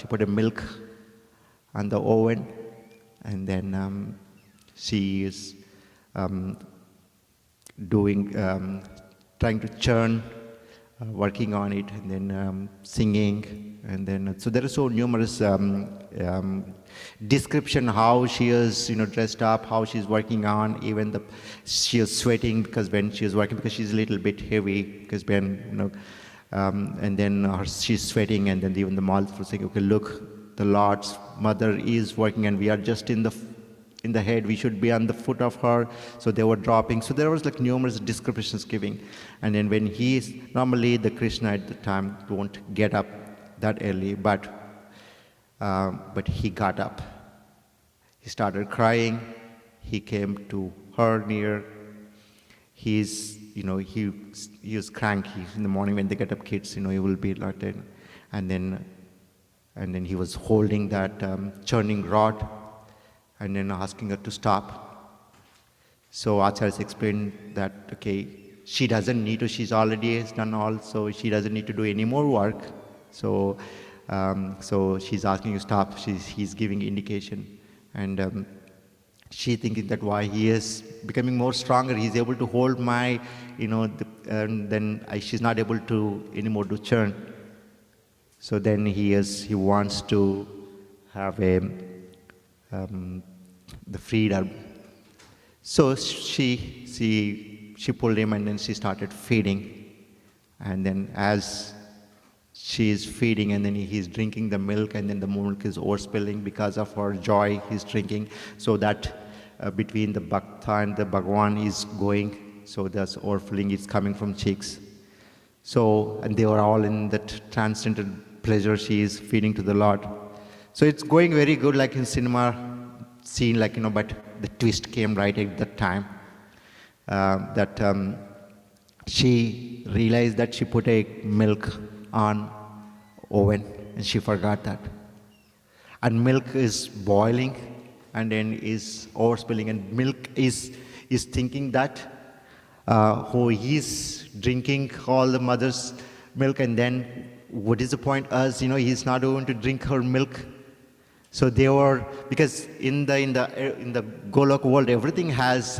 put a milk on the oven, and then she is trying to churn, working on it, and then singing, and then so there are so numerous description how she is dressed up, how she's working on, even she is sweating because when she is working, because she's a little bit heavy, because when and then she's sweating, and then even the Malls were saying, okay, look, the Lord's mother is working and we are just in the head, we should be on the foot of her. So they were dropping. So there was numerous descriptions giving. And then when normally the Krishna at the time won't get up that early, but he got up. He started crying. He came to her near. He was cranky in the morning when they get up, kids, he will be like that. And then he was holding that churning rod, and then asking her to stop. So Acharyas explained that, okay, she doesn't need to, she's already done all, so she doesn't need to do any more work. So she's asking you to stop, he's giving indication. And she thinking that why he is becoming more stronger, he's able to hold my, and then she's not able to anymore to churn. So then he wants to have the freedom. So she pulled him, and then she started feeding. And then as she is feeding, and then he's drinking the milk, and then the milk is overspilling because of her joy he's drinking. So that between the Bhakta and the Bhagwan is going. So this overfilling is coming from cheeks. So, and they were all in that transcendental pleasure she is feeding to the Lord. So it's going very good, like in cinema scene, but the twist came right at that time. She realized that she put a milk on oven, and she forgot that. And milk is boiling, and then is overspilling, and milk is thinking that he's drinking all the mother's milk, and then what is the point us, he's not going to drink her milk. So they were, because in the Golok world, everything has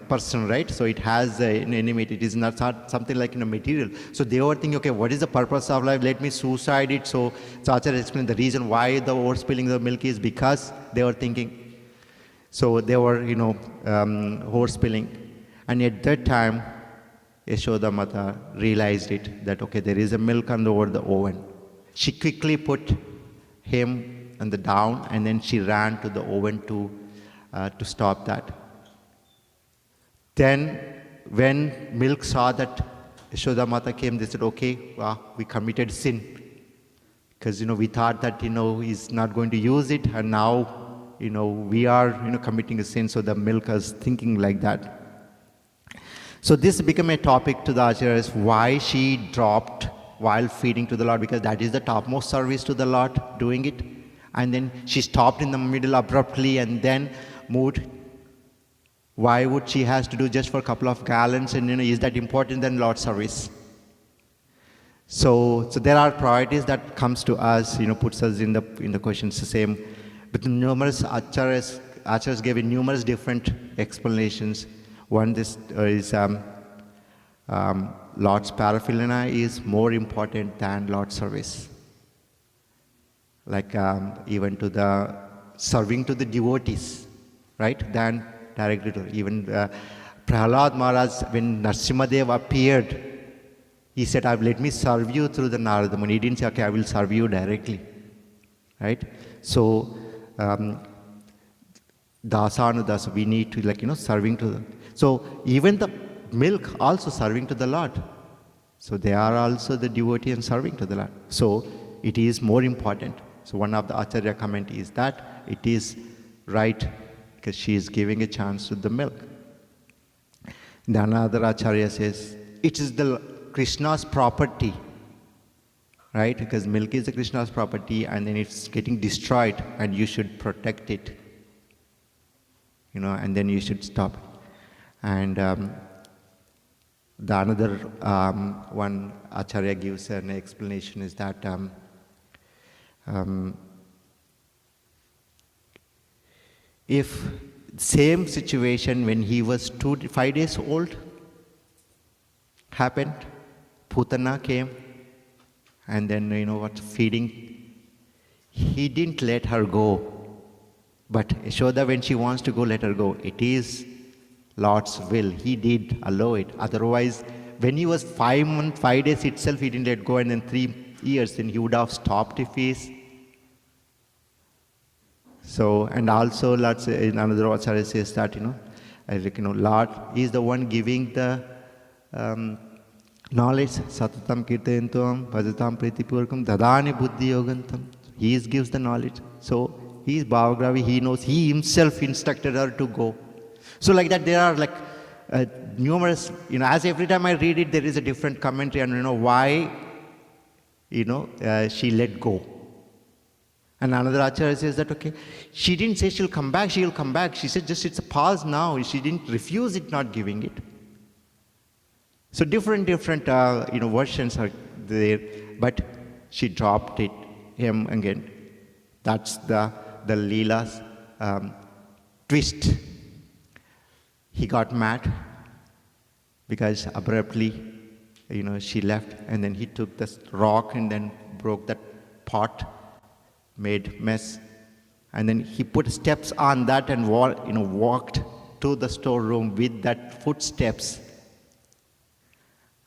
person, right? So it has an enemy. It is not something like material. So they were thinking, okay, what is the purpose of life? Let me suicide it. So Acharya explained the reason why the overspilling of the milk is because they were thinking. So they were, horse pilling. And at that time, Yashoda Mata realized it, that, okay, there is a milk over the oven. She quickly put him on the down, and then she ran to the oven to stop that. Then, when milk saw that Yashoda Mata came, they said, okay, we committed sin. Because, we thought that, he's not going to use it, and now, we are, committing a sin, so the milk is thinking like that. So this became a topic to the acharyas, why she dropped while feeding to the Lord, because that is the topmost service to the Lord, doing it. And then she stopped in the middle abruptly and then moved. Why would she has to do just for a couple of gallons, and is that important than Lord's service? So there are priorities that comes to us, puts us in the questions the same. But numerous acharyas gave numerous different explanations. One is Lord's paraphernalia is more important than Lord's service. Like even to the serving to the devotees, right? Than directly to even Prahlad Maharaj, when Narasimhadev appeared, he said, let me serve you through the Narada Muni. He didn't say, okay, I will serve you directly, right? So Dasanudasa, we need to serving to them. So even the milk also serving to the Lord. So they are also the devotee and serving to the Lord. So it is more important. So one of the Acharya comment is that it is right because she is giving a chance to the milk. Then another Acharya says, it is the Krishna's property, right? Because milk is the Krishna's property, and then it's getting destroyed and you should protect it. And then you should stop it. And the another one Acharya gives an explanation is that if same situation when he was 5 days old happened, Putana came, and then feeding, he didn't let her go. But Yashoda, when she wants to go, let her go. It is Lord's will. He did allow it. Otherwise, when he was 5 days itself, he didn't let go, and then 3 years, then he would have stopped if he's. So, and also, another Acharya says that, Lord is the one giving the knowledge. Satatam kirtantam bhajatam pritipurkam dadani buddhi yogantam. He gives the knowledge. So, he is Bhavagravi, he knows, he himself instructed her to go. So like that, there are numerous, as every time I read it, there is a different commentary on, why, she let go. And another Acharya says that, okay, she didn't say she'll come back, she'll come back. She said just it's a pause now. She didn't refuse it, not giving it. So different versions are there, but she dropped him again. That's the Leela's twist. He got mad because abruptly, she left, and then he took this rock and then broke that pot, made mess, and then he put steps on that and walked to the storeroom with that footsteps,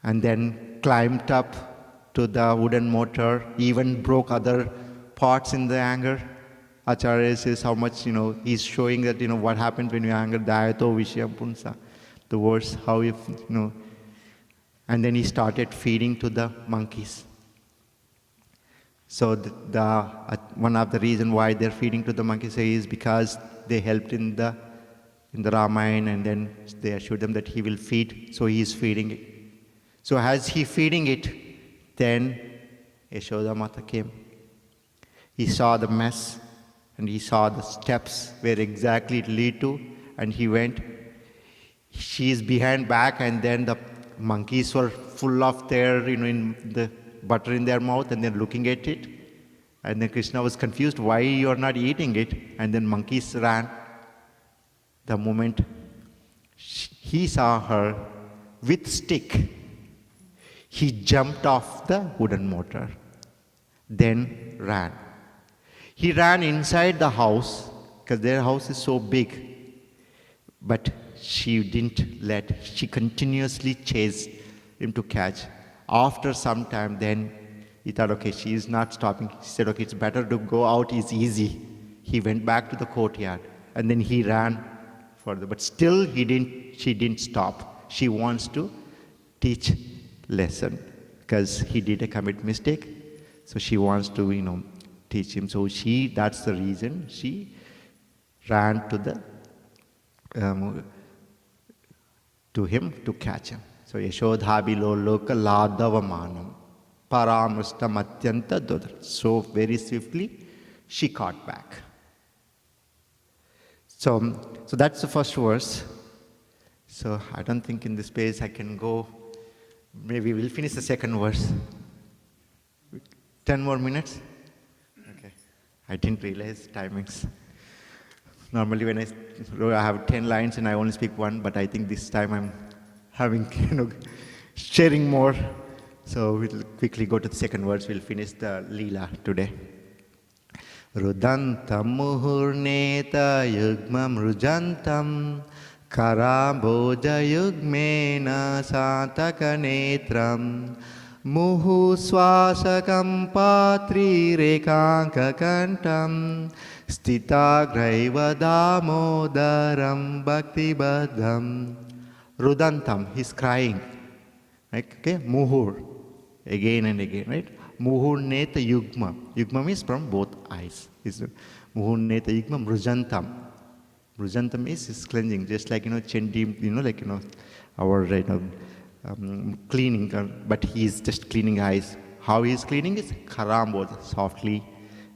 and then climbed up to the wooden motor, even broke other pots in the anger. Acharya says how much, he's showing that, what happens when you anger, dayato vishya punsa. The verse, how if, and then he started feeding to the monkeys. So one of the reasons why they're feeding to the monkeys is because they helped in the Ramayana, and then they assured them that he will feed, so he is feeding it. So as he feeding it, then Yashoda Mata came. He saw the mess, and he saw the steps where exactly it lead to, and he went. She is behind back, and then the monkeys were full of their, in the butter in their mouth, and they're looking at it. And then Krishna was confused, why you are not eating it? And then monkeys ran. The moment he saw her with stick, he jumped off the wooden motor, then ran. He ran inside the house, because their house is so big. But she she continuously chased him to catch. After some time, then he thought, okay, she is not stopping. He said, okay, it's better to go out, it's easy. He went back to the courtyard, and then he ran further. But still, she didn't stop. She wants to teach lesson, because he did commit mistake. So she wants to, teach him. So that's the reason she ran to him to catch him. So Yashodhabilo loka ladavamanam paramustam atyanta dodar. So very swiftly she caught back. So that's the first verse. So I don't think in this space I can go. Maybe we'll finish the second verse. 10 more minutes? Okay. I didn't realize timings. Normally when I have 10 lines and I only speak one, but I think this time I'm having, sharing more. So we'll quickly go to the second verse. We'll finish the Leela today. Rudantam muhurneta yugmam rujantam karamboja yugmena santakanetram muhu swasakam patri rekankakantam stita graiva damodaram bhaktibadham. Rudantam, he's crying. Okay, muhur, again and again, right? Muhur neta yugma. Yugma means from both eyes. Muhur neta yugma rujantam. Rujantam is cleansing, just like, chendi, our, cleaning, but he is just cleaning eyes. How he is cleaning is karamboja, softly,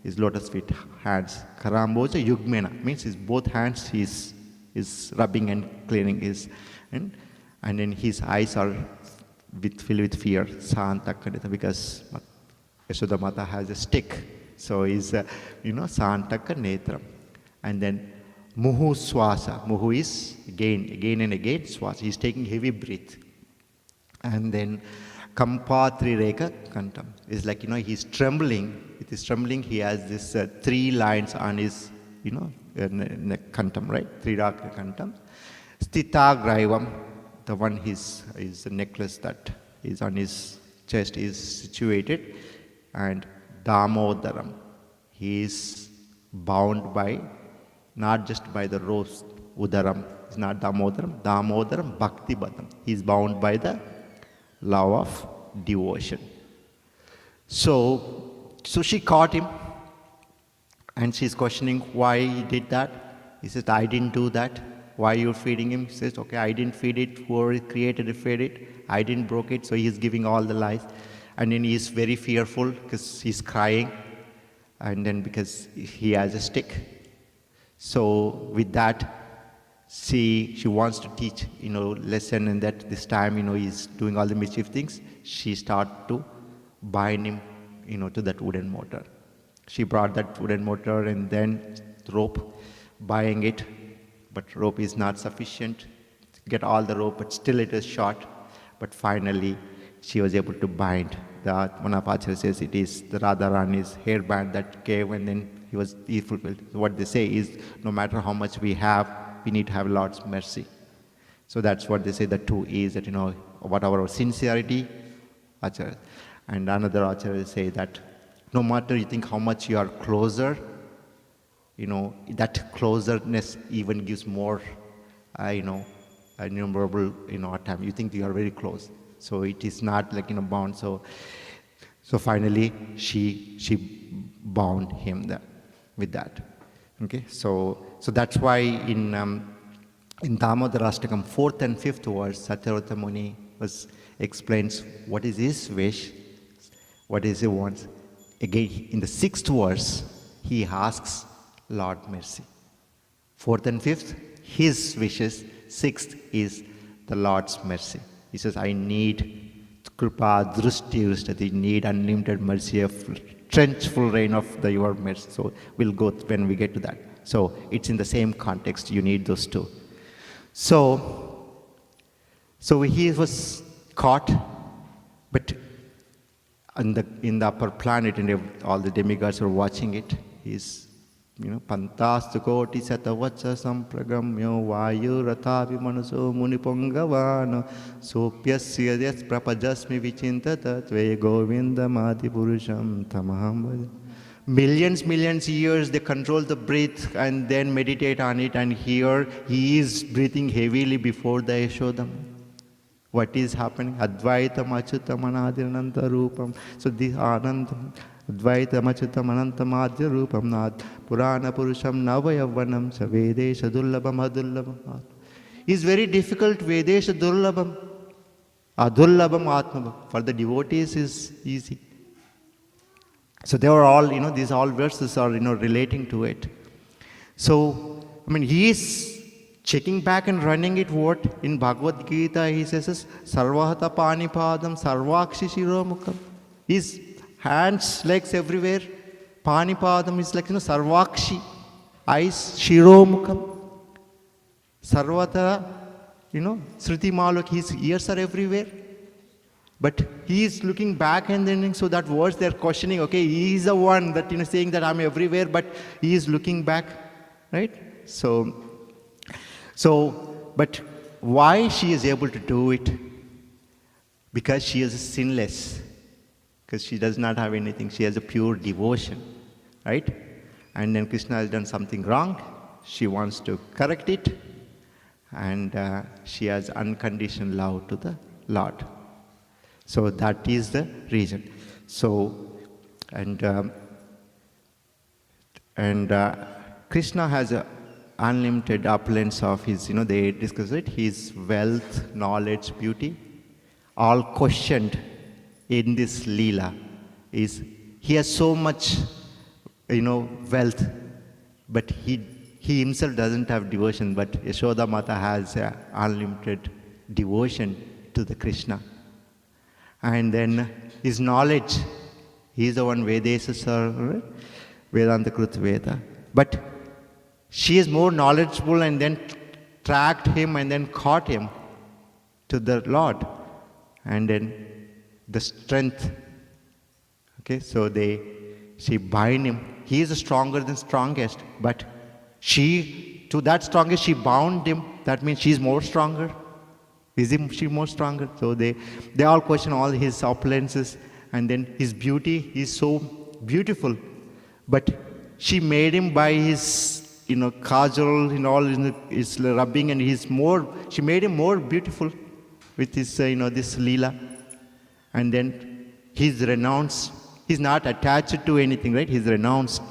his lotus feet hands. Karamboja yugmena, means his both hands he is rubbing and cleaning his, and then his eyes are filled with fear, Santakanita, because Yashoda Mata has a stick. So he's, Santakanetram. And then Muhu Swasa. Muhu is again and again, Swasa. He's taking heavy breath. And then Kampatri Reka Kantam. It's like, he's trembling. With his trembling, he has this 3 lines on his, Kantam, right? 3 dark Kantam. Stita Graivam. The one his necklace that is on his chest is situated, and Damodaram, he is bound by, not just by the rose, Udaram, it's not Damodaram Bhakti Badam. He is bound by the love of devotion. So she caught him, and she's questioning why he did that. He says, I didn't do that. Why you're feeding him? He says, okay, I didn't feed it. Whoever created it fed it. I didn't broke it. So he's giving all the lies. And then he's very fearful because he's crying. And then because he has a stick. So with that, she wants to teach, lesson, and that this time, he's doing all the mischief things. She started to bind him, to that wooden motor. She brought that wooden motor and then rope, buying it. But rope is not sufficient to get all the rope, but still it is short. But finally, she was able to bind. One of Acharya says it is the Radharani's hairband that gave, and then he fulfilled. So what they say is, no matter how much we have, we need to have Lord's mercy. So that's what they say, the 2 is that, whatever our sincerity, Acharya. And another Acharya say that no matter you think how much you are closer, that closeness even gives more, innumerable, time. You think you are very close. So it is not like, bound. So finally, she bound him with that. Okay, so that's why in Damodarashtakam, 4th and 5th verse, Satyavrata Muni explains what is his wish, what is he wants. Again, in the 6th verse, he asks Lord mercy. 4th and 5th, his wishes. 6th is the Lord's mercy. He says, I need kripa drushti vristati, need unlimited mercy, a trenchful rain of your mercy. So we'll go when we get to that. So it's in the same context, you need those 2. So he was caught, but in the upper planet, and all the demigods were watching it. He's Pantastu koti satavacha sampragamyo vayu rathavi manaso munipongavano sopyasya yas prapajasmi vichintata tve govindamadi purusham tamaham bhaja. Millions years they control the breath and then meditate on it, and here he is breathing heavily before the Yashodam. What is happening? Advaitam achutam anadirnanta rupam. So this anandam, Advaitam achutam anantam adya rupam nad purana purusham navayavanam sa vedesha dullabam adullabam. Is very difficult, vedesha dullabam, adullabam atmabam. For the devotees is easy. So they are all, these all verses are, relating to it. So, he is checking back and running it what? In Bhagavad Gita he says, Sarvahata Panipadam Sarvakshi Shiromukam. His hands, legs everywhere. Panipadam is like, Sarvakshi. Eyes, Shiromukam. Sarvata, Sriti Maluk, his ears are everywhere. But he is looking back and then, so that words they're questioning, okay, he is the one that, saying that I'm everywhere, but he is looking back, right? So, but why she is able to do it? Because she is sinless. Because she does not have anything. She has a pure devotion, right? And then Krishna has done something wrong. She wants to correct it. And she has unconditional love to the Lord. So that is the reason. So, and Krishna has a unlimited opulence of his, they discuss it, his wealth, knowledge, beauty, all questioned in this Leela. He has so much, wealth, but he himself doesn't have devotion, but Yashoda Mata has unlimited devotion to the Krishna. And then his knowledge, he is the one Vedesa, Vedanta Krut Veda. But she is more knowledgeable and then tracked him and then caught him to the Lord. And then the strength, okay, so she bind him. He is stronger than strongest, but to that strongest, she bound him. That means she is more stronger. Is she more stronger? So they all question all his opulences, and then his beauty is so beautiful. But she made him by his, kajal, all his rubbing, and she made him more beautiful with his, this Leela. And then he's renounced. He's not attached to anything, right? He's renounced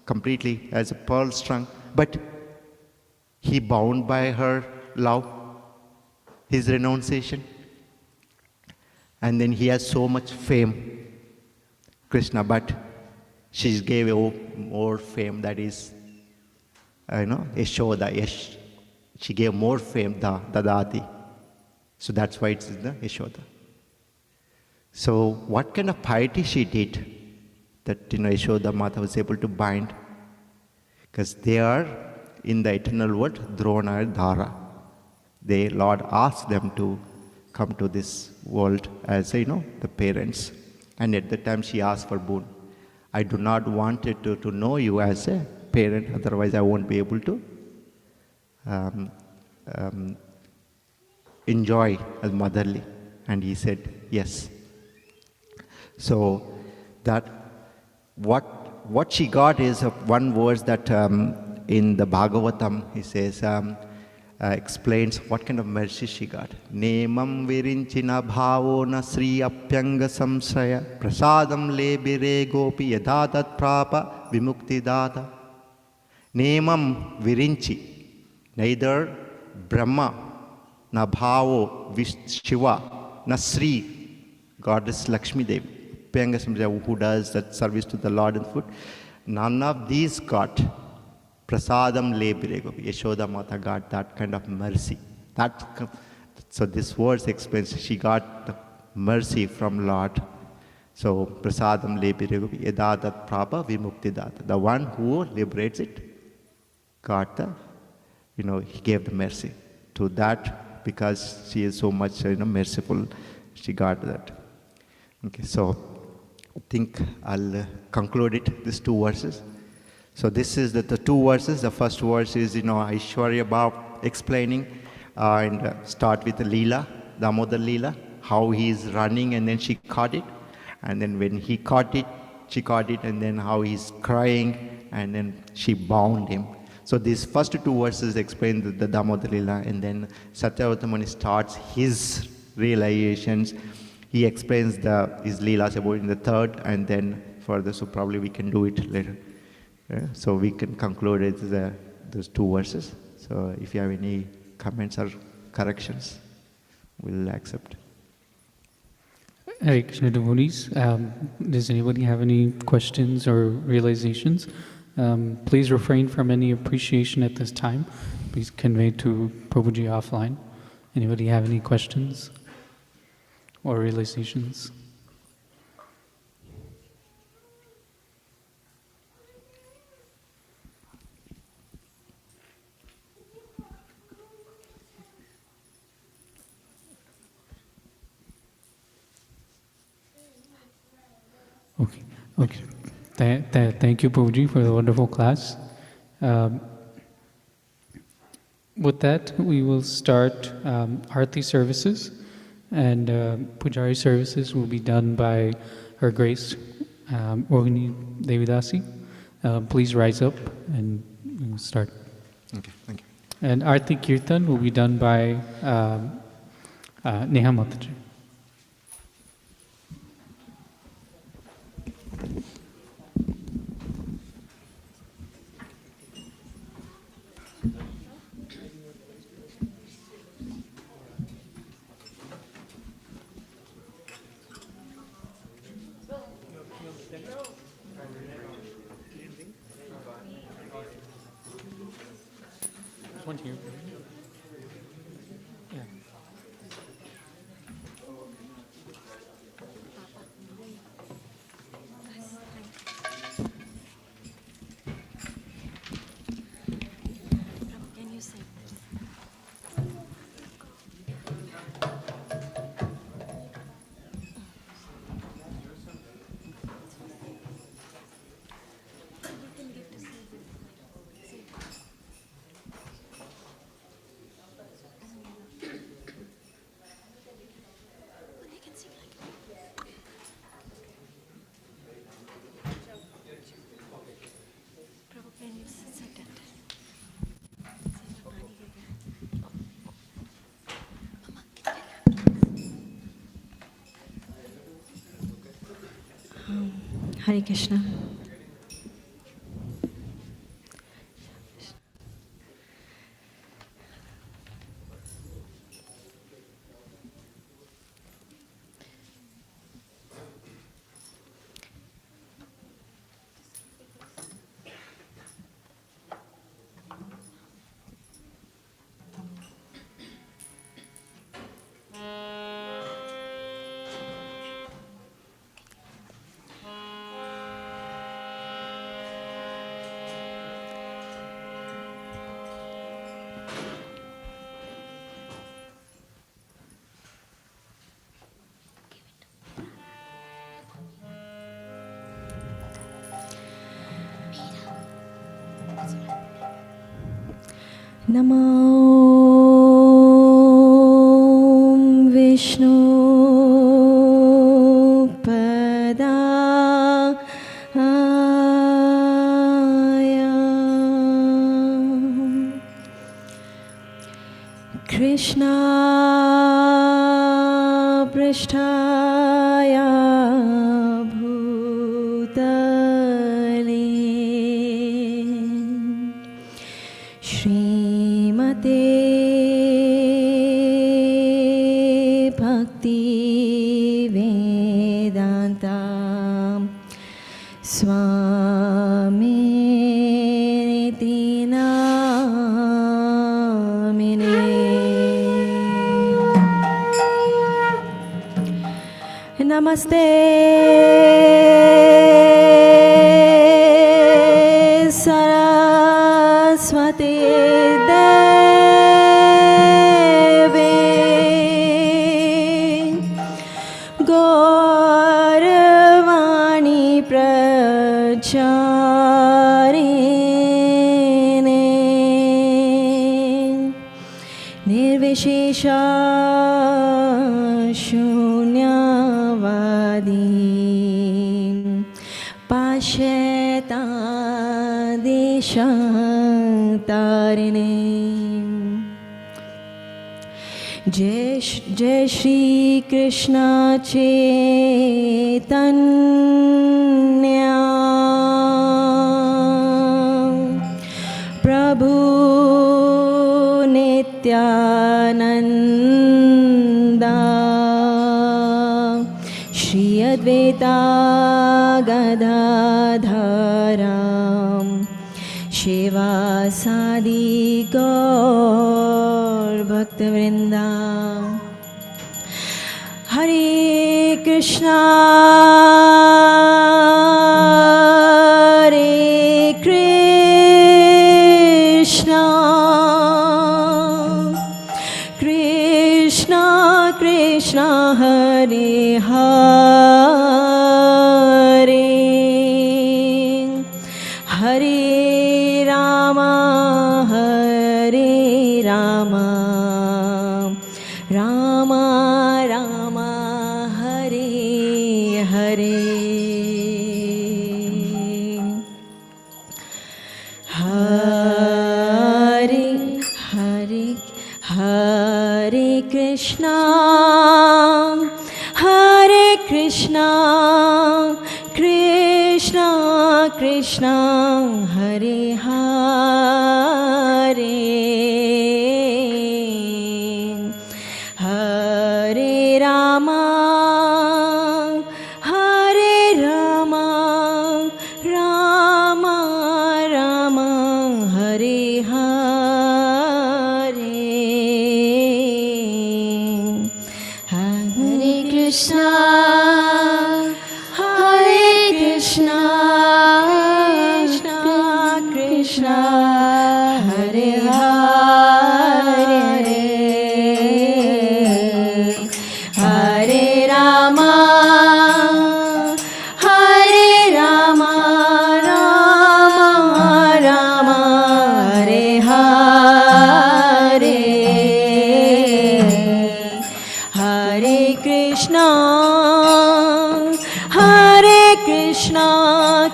completely as a pearl strung. But he bound by her love, his renunciation. And then he has so much fame, Krishna, but she gave more fame, that is, Yashoda. She gave more fame, Dadati. So that's why it's the Yashoda. So what kind of piety she did that, Yashoda Mata was able to bind? Because they are in the eternal world, Drona and Dhara. Lord asked them to come to this world as, the parents. And at that time she asked for boon. I do not want it to know you as a parent, otherwise I won't be able to enjoy as motherly. And he said, yes. So that what she got is one verse that in the Bhagavatam, he says, explains what kind of mercy she got. Nemam virinchina bhavo na sri apyanga samsaya prasadam lebire gopi yadadat prapa vimukti data. Nemam virinchi, neither Brahma, na bhavo, Shiva, na Sri, goddess Lakshmi Devi, apyanga samsaya, who does that service to the Lord and food, none of these got prasadam lebire gopi. Yashoda Mata got that kind of mercy. So this verse explains she got the mercy from Lord. So prasadam lebire gopi yadadat prabha vimukti data. The one who liberates it got the, he gave the mercy to that, because she is so much merciful. She got that. Okay, so I think I'll conclude it, these two verses. So this is the two verses. The first verse is, Aishwarya Bhav explaining and start with the Leela, Damodar Leela, how he is running and then she caught it. And then when he caught it, she caught it, and then how he's crying and then she bound him. So these first two verses explain the Damodar Leela, and then Satyavata starts his realizations. He explains his Leelas about in the third, and then further, so probably we can do it later. So we can conclude it those two verses. So if you have any comments or corrections, we'll accept. Hare Krishna devotees, does anybody have any questions or realizations? Please refrain from any appreciation at this time. Please convey to Prabhuji offline. Anybody have any questions or realizations? Okay. Thank you, Prabhuji, for the wonderful class. With that, we will start Arati services, and Pujari services will be done by Her Grace Rohini Devidasi. Please rise up and we will start. Okay, thank you. And Arati Kirtan will be done by Neha Mataji. One here. Yeah. Can you say this? You can give to say you can sing like Prabhu, can you sit it? Hare Krishna. Namo Vishnu Padaya Krishna Prishtaya Bhutale Srimate Bhakti Vedanta Swami Namine Namaste Saraswati Devi Gauravani Prachari शून्यवादी पाश्यता देशांतरिणे जय श्री कृष्ण चैतन्य प्रभु नित्यानंदा श्री अद्वैता गदाधरा शिवासादि गौर भक्तवृंदा हरे Krishna Krishna Krishna Hare Hare Hare Rama Rama Rama Hare Hare Hare Hare Hare Krishna Krishna Krishna Hare Hare Hare Rama Rama Rama Hare Hare Hare Krishna Krishna Hare Hare Hare Rama Rama Rama Hare Hare Hare Krishna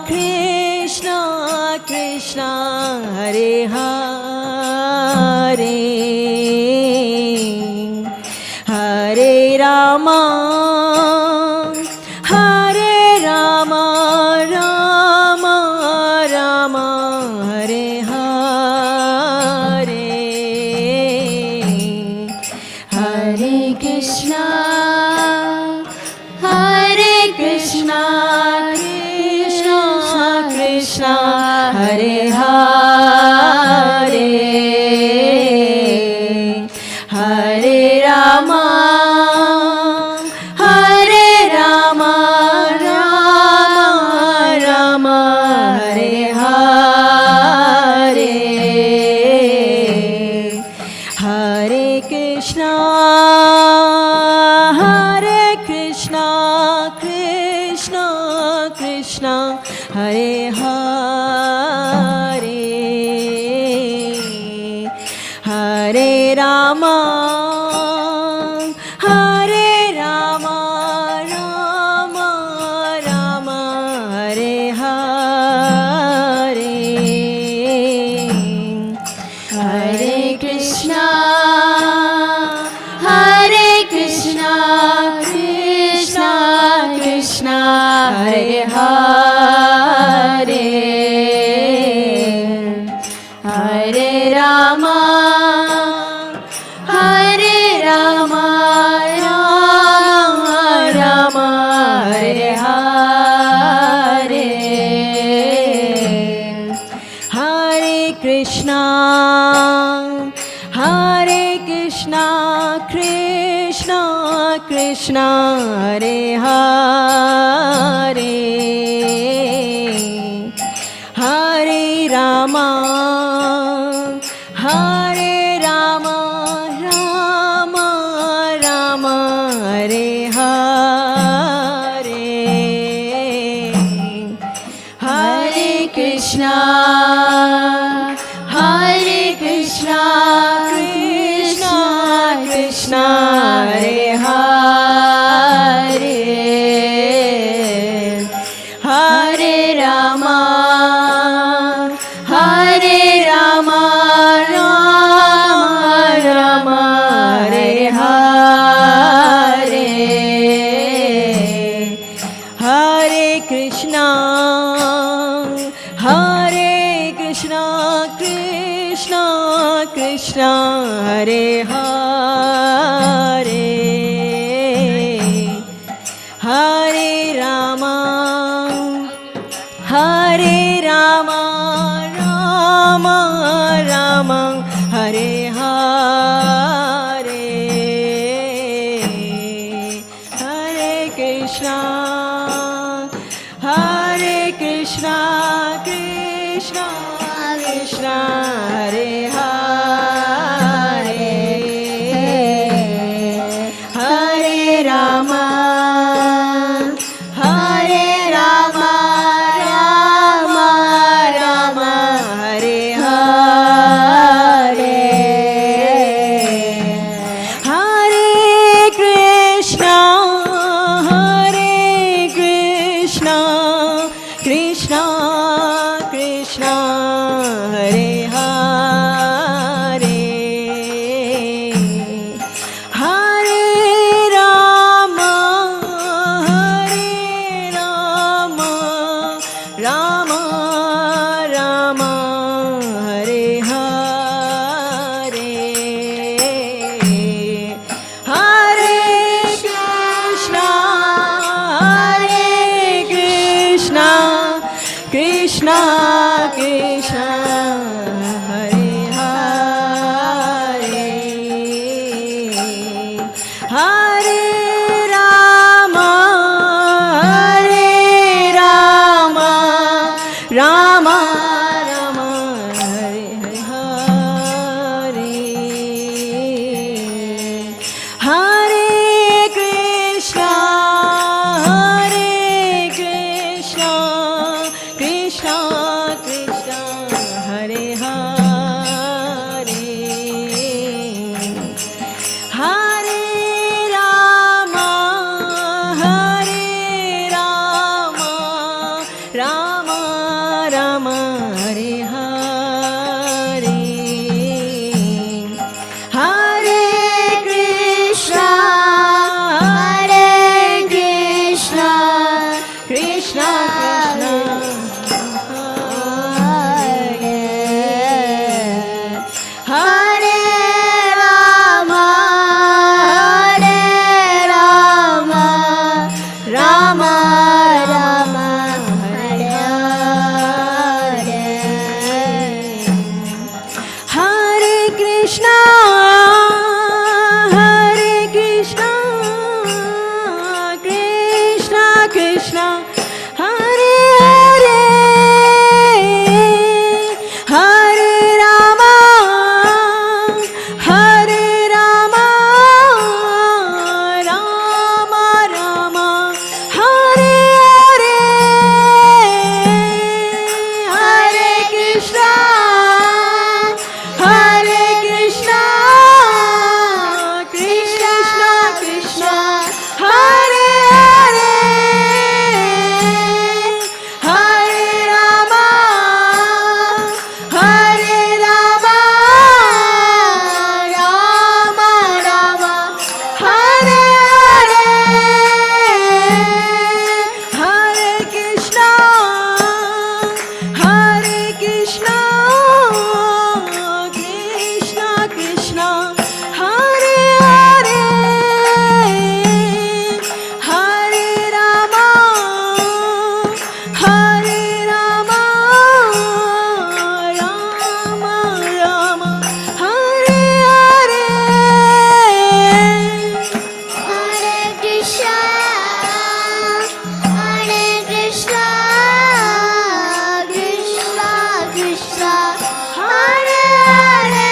Krishna Krishna Hare Hare Hare Rama Rama Rama Hare Hare Hare Krishna Krishna Krishna Hare Hare Hare Rama Rama Hare Hare Hare Krishna Krishna Krishna Hare Hare Hare Rama Rama Rama Hare Hare Hare Krishna Krishna Krishna Hare Hare Hare Rama Rama Hare Hare Hare Krishna Krishna Krishna Hare Hare Hare Rama Rama Rama Hare Hare Hare Krishna Krishna Krishna Krishna, Hare Krishna, Krishna Krishna, Hare Hare, Hare Rama, Hare Rama, Rama Rama, Hare Hare, Hare Krishna, Hare Krishna, Krishna Krishna, Hare Hare, Hare Rama, Hare Rama, Rama Rama, Hare Hare, Hare Krishna, Hare Krishna, Krishna Krishna, Hare Hare, Hare Rama, Hare Rama, Rama Rama, Hare Hare, Hare Krishna, Hare Krishna, Krishna Krishna, Hare Hare, Hare Rama, Hare Rama, Rama Rama, Hare Hare, Hare Krishna, Hare Krishna, Krishna Krishna, Hare Hare, Hare Rama, Hare Rama, Rama Rama, Hare Hare, Hare Krishna, Hare Krishna, Krishna Krishna, Hare Rama, Hare Rama, Rama Rama, Hare Hare, Hare Krishna, Hare Krishna, Krishna Krishna, Hare Hare, Hare Rama, Hare Rama, Rama Rama, Hare Hare, Hare Krishna, Hare Krishna, Krishna Krishna, Hare Hare, Hare Rama, Hare Rama, Rama Rama, Hare Hare, Hare Krishna, Hare Krishna, Krishna Krishna, Hare Hare, Hare Rama, Hare Rama, Rama Rama, Hare Hare, Hare Krishna, Hare Krishna, Krishna Krishna, Hare Hare,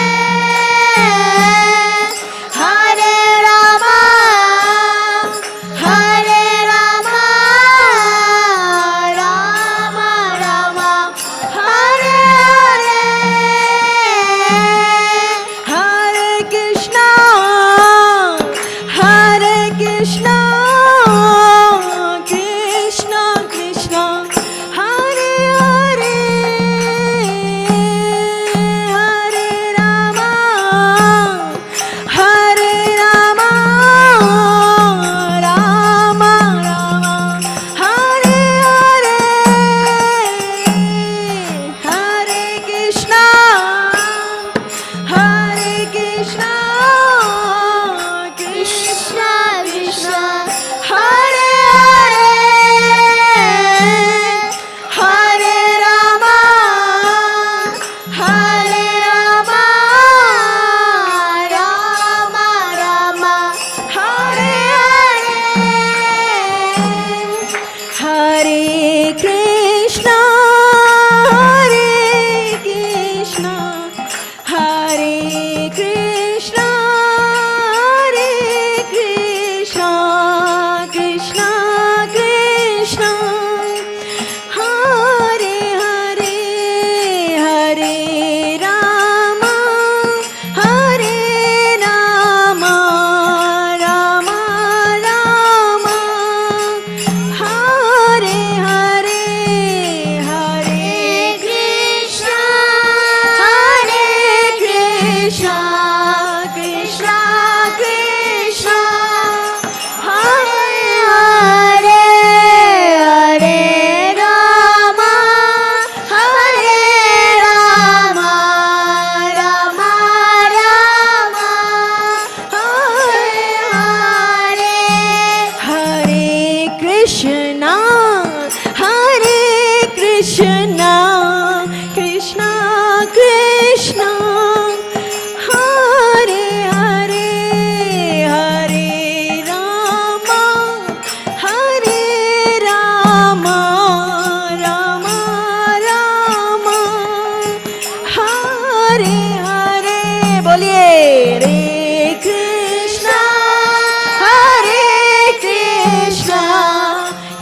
Hare Rama, Hare Rama, Rama Rama, Hare Hare, Hare Krishna, Hare Krishna, Krishna Krishna, Hare Hare, Hare Rama, Hare Rama, Rama Rama, Hare Hare, Krishna, Hare Krishna, Krishna Krishna, Hare Hare, Hare Rama, Hare Rama, Rama Rama, Hare Hare. बोलिए Hare Krishna, Hare Krishna, Krishna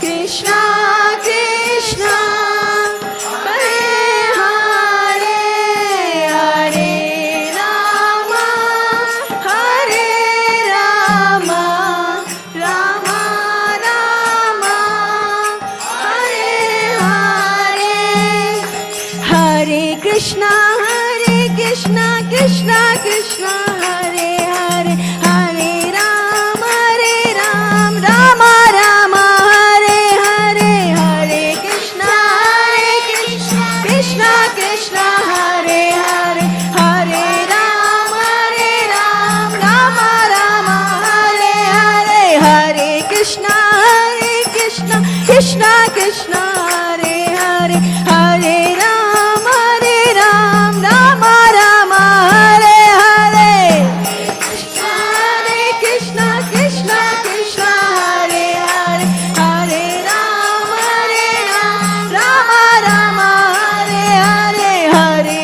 Krishna, Hare Hare, Hare Rama, Hare Rama, Rama Rama, Hare Hare. Hare Krishna, Krishna Krishna, Hare Hare, Hare Rama, Rama Rama, Hare Hare. Hare Krishna, Krishna Krishna, Hare Hare, Hare Rama, Rama Rama, Hare Hare. Hare Krishna, Krishna Krishna, Hare Hare, Hare Rama, Rama Rama, Hare Hare. Hare Krishna, Krishna Krishna, Hare Hare, Hare Rama, Rama Rama, Hare Hare. Hare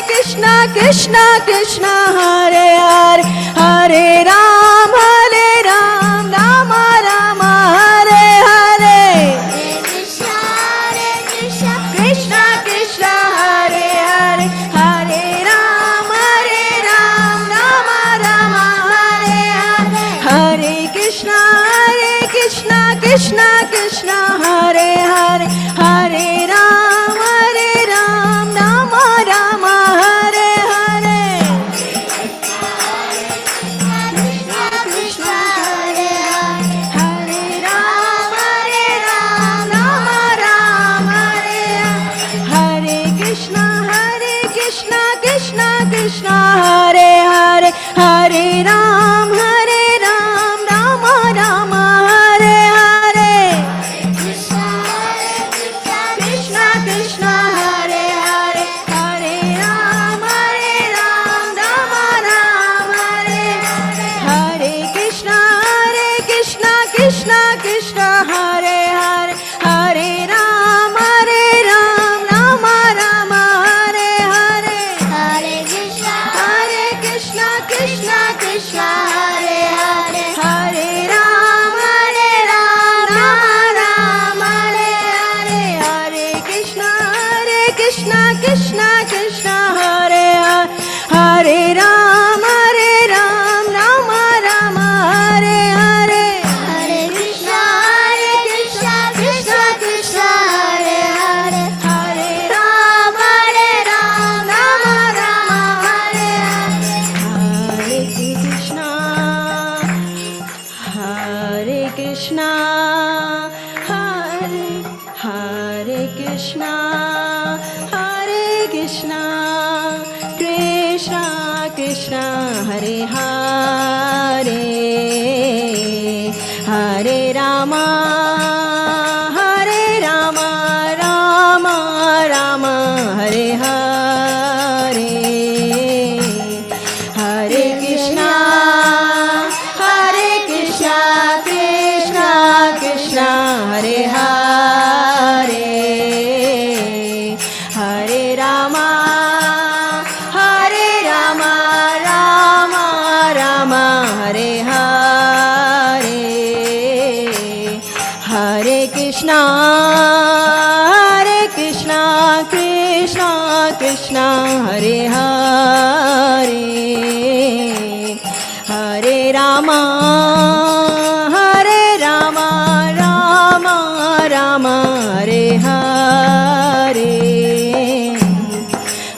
Krishna, Krishna Krishna, Hare Hare, Hare Rama, Rama Rama, Hare Hare. Krishna, Krishna Krishna, Hare Hare, Hare Rama, Rama Rama, Hare Hare. Hare Krishna, Krishna Krishna, Hare Hare, Hare Rama, Rama Rama, Hare Hare. Krishna Krishna, Hare Hare, Hare Rama, Rama Rama, Hare Hare. Hare Krishna, Krishna Krishna, Hare Hare, Hare Rama, Rama Rama, Hare Hare. Krishna Krishna, Hare Hare, Hare Rama, Rama Rama, Hare Hare. Hare Krishna, Krishna Krishna, Hare Hare, Hare Rama, Rama Rama, Hare Hare. Hare Krishna, Krishna Krishna, Hare Hare, Hare Rama, Rama Rama, Hare Hare. Hare Krishna, Krishna Krishna, Hare Hare, Hare Rama, Rama Rama, Hare Hare. Hare Krishna, Krishna Krishna, Hare Hare, Hare Rama, Rama Rama, Hare Hare. Hare Krishna, Hare Krishna, Hare Krishna, Krishna Krishna, Hare Hare, Hare Rama, Rama Rama, Hare Hare. Hare Krishna, Krishna Krishna, Hare Hare, Hare Rama, Rama Rama, Hare Hare. Hare Krishna, Krishna Krishna, Hare Hare, Hare Rama, Rama Rama, Hare Hare.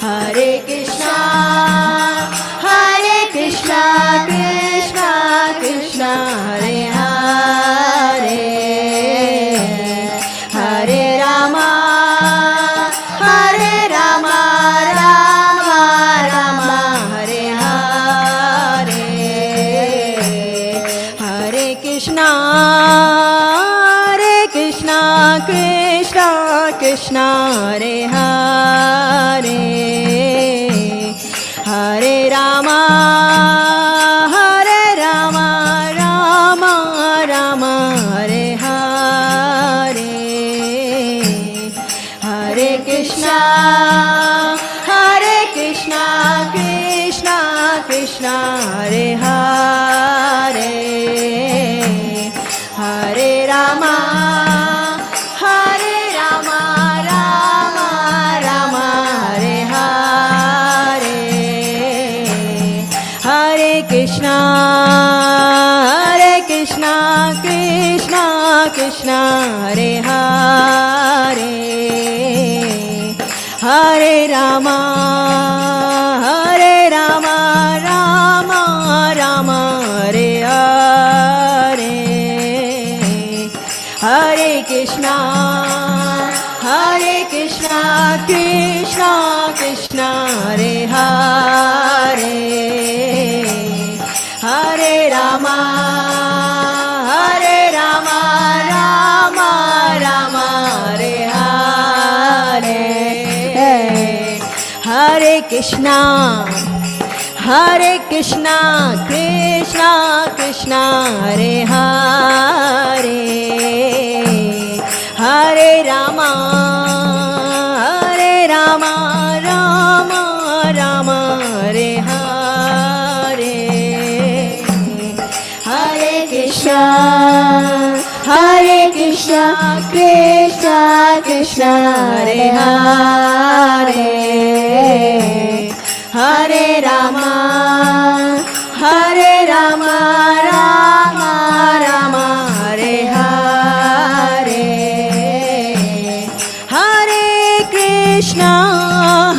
Hare Krishna, Krishna Krishna, Hare Hare, Hare Rama, Rama Rama, Hare Hare. Hare Krishna, Hare Krishna, Krishna Krishna, Hare Hare, Hare Rama, Hare Rama, Rama Rama, Hare Hare, Hare Krishna, Hare Krishna, Krishna Krishna, Hare Hare, Hare Rama, Hare Rama, Rama Rama, Hare Hare, Hare Krishna, Hare Krishna, Krishna Krishna, Hare Hare, Hare Rama, Hare Rama, Rama Rama, Hare Hare, Hare Krishna, Hare Krishna, Krishna Krishna, Hare Hare, Hare Rama, Hare Rama, Rama Rama, Hare Hare, Hare Krishna, Hare Krishna, Krishna Krishna, Hare Hare, Hare Rama, Hare Rama, Rama Rama, Hare Hare, Hare Krishna, Hare Krishna, Krishna Krishna, Hare Hare, Hare Rama, Hare Rama, Rama Rama, Hare Hare, Hare Krishna, Hare Krishna, Krishna Krishna, Hare Hare, Hare Rama, Hare Rama, Rama Rama, Hare Krishna,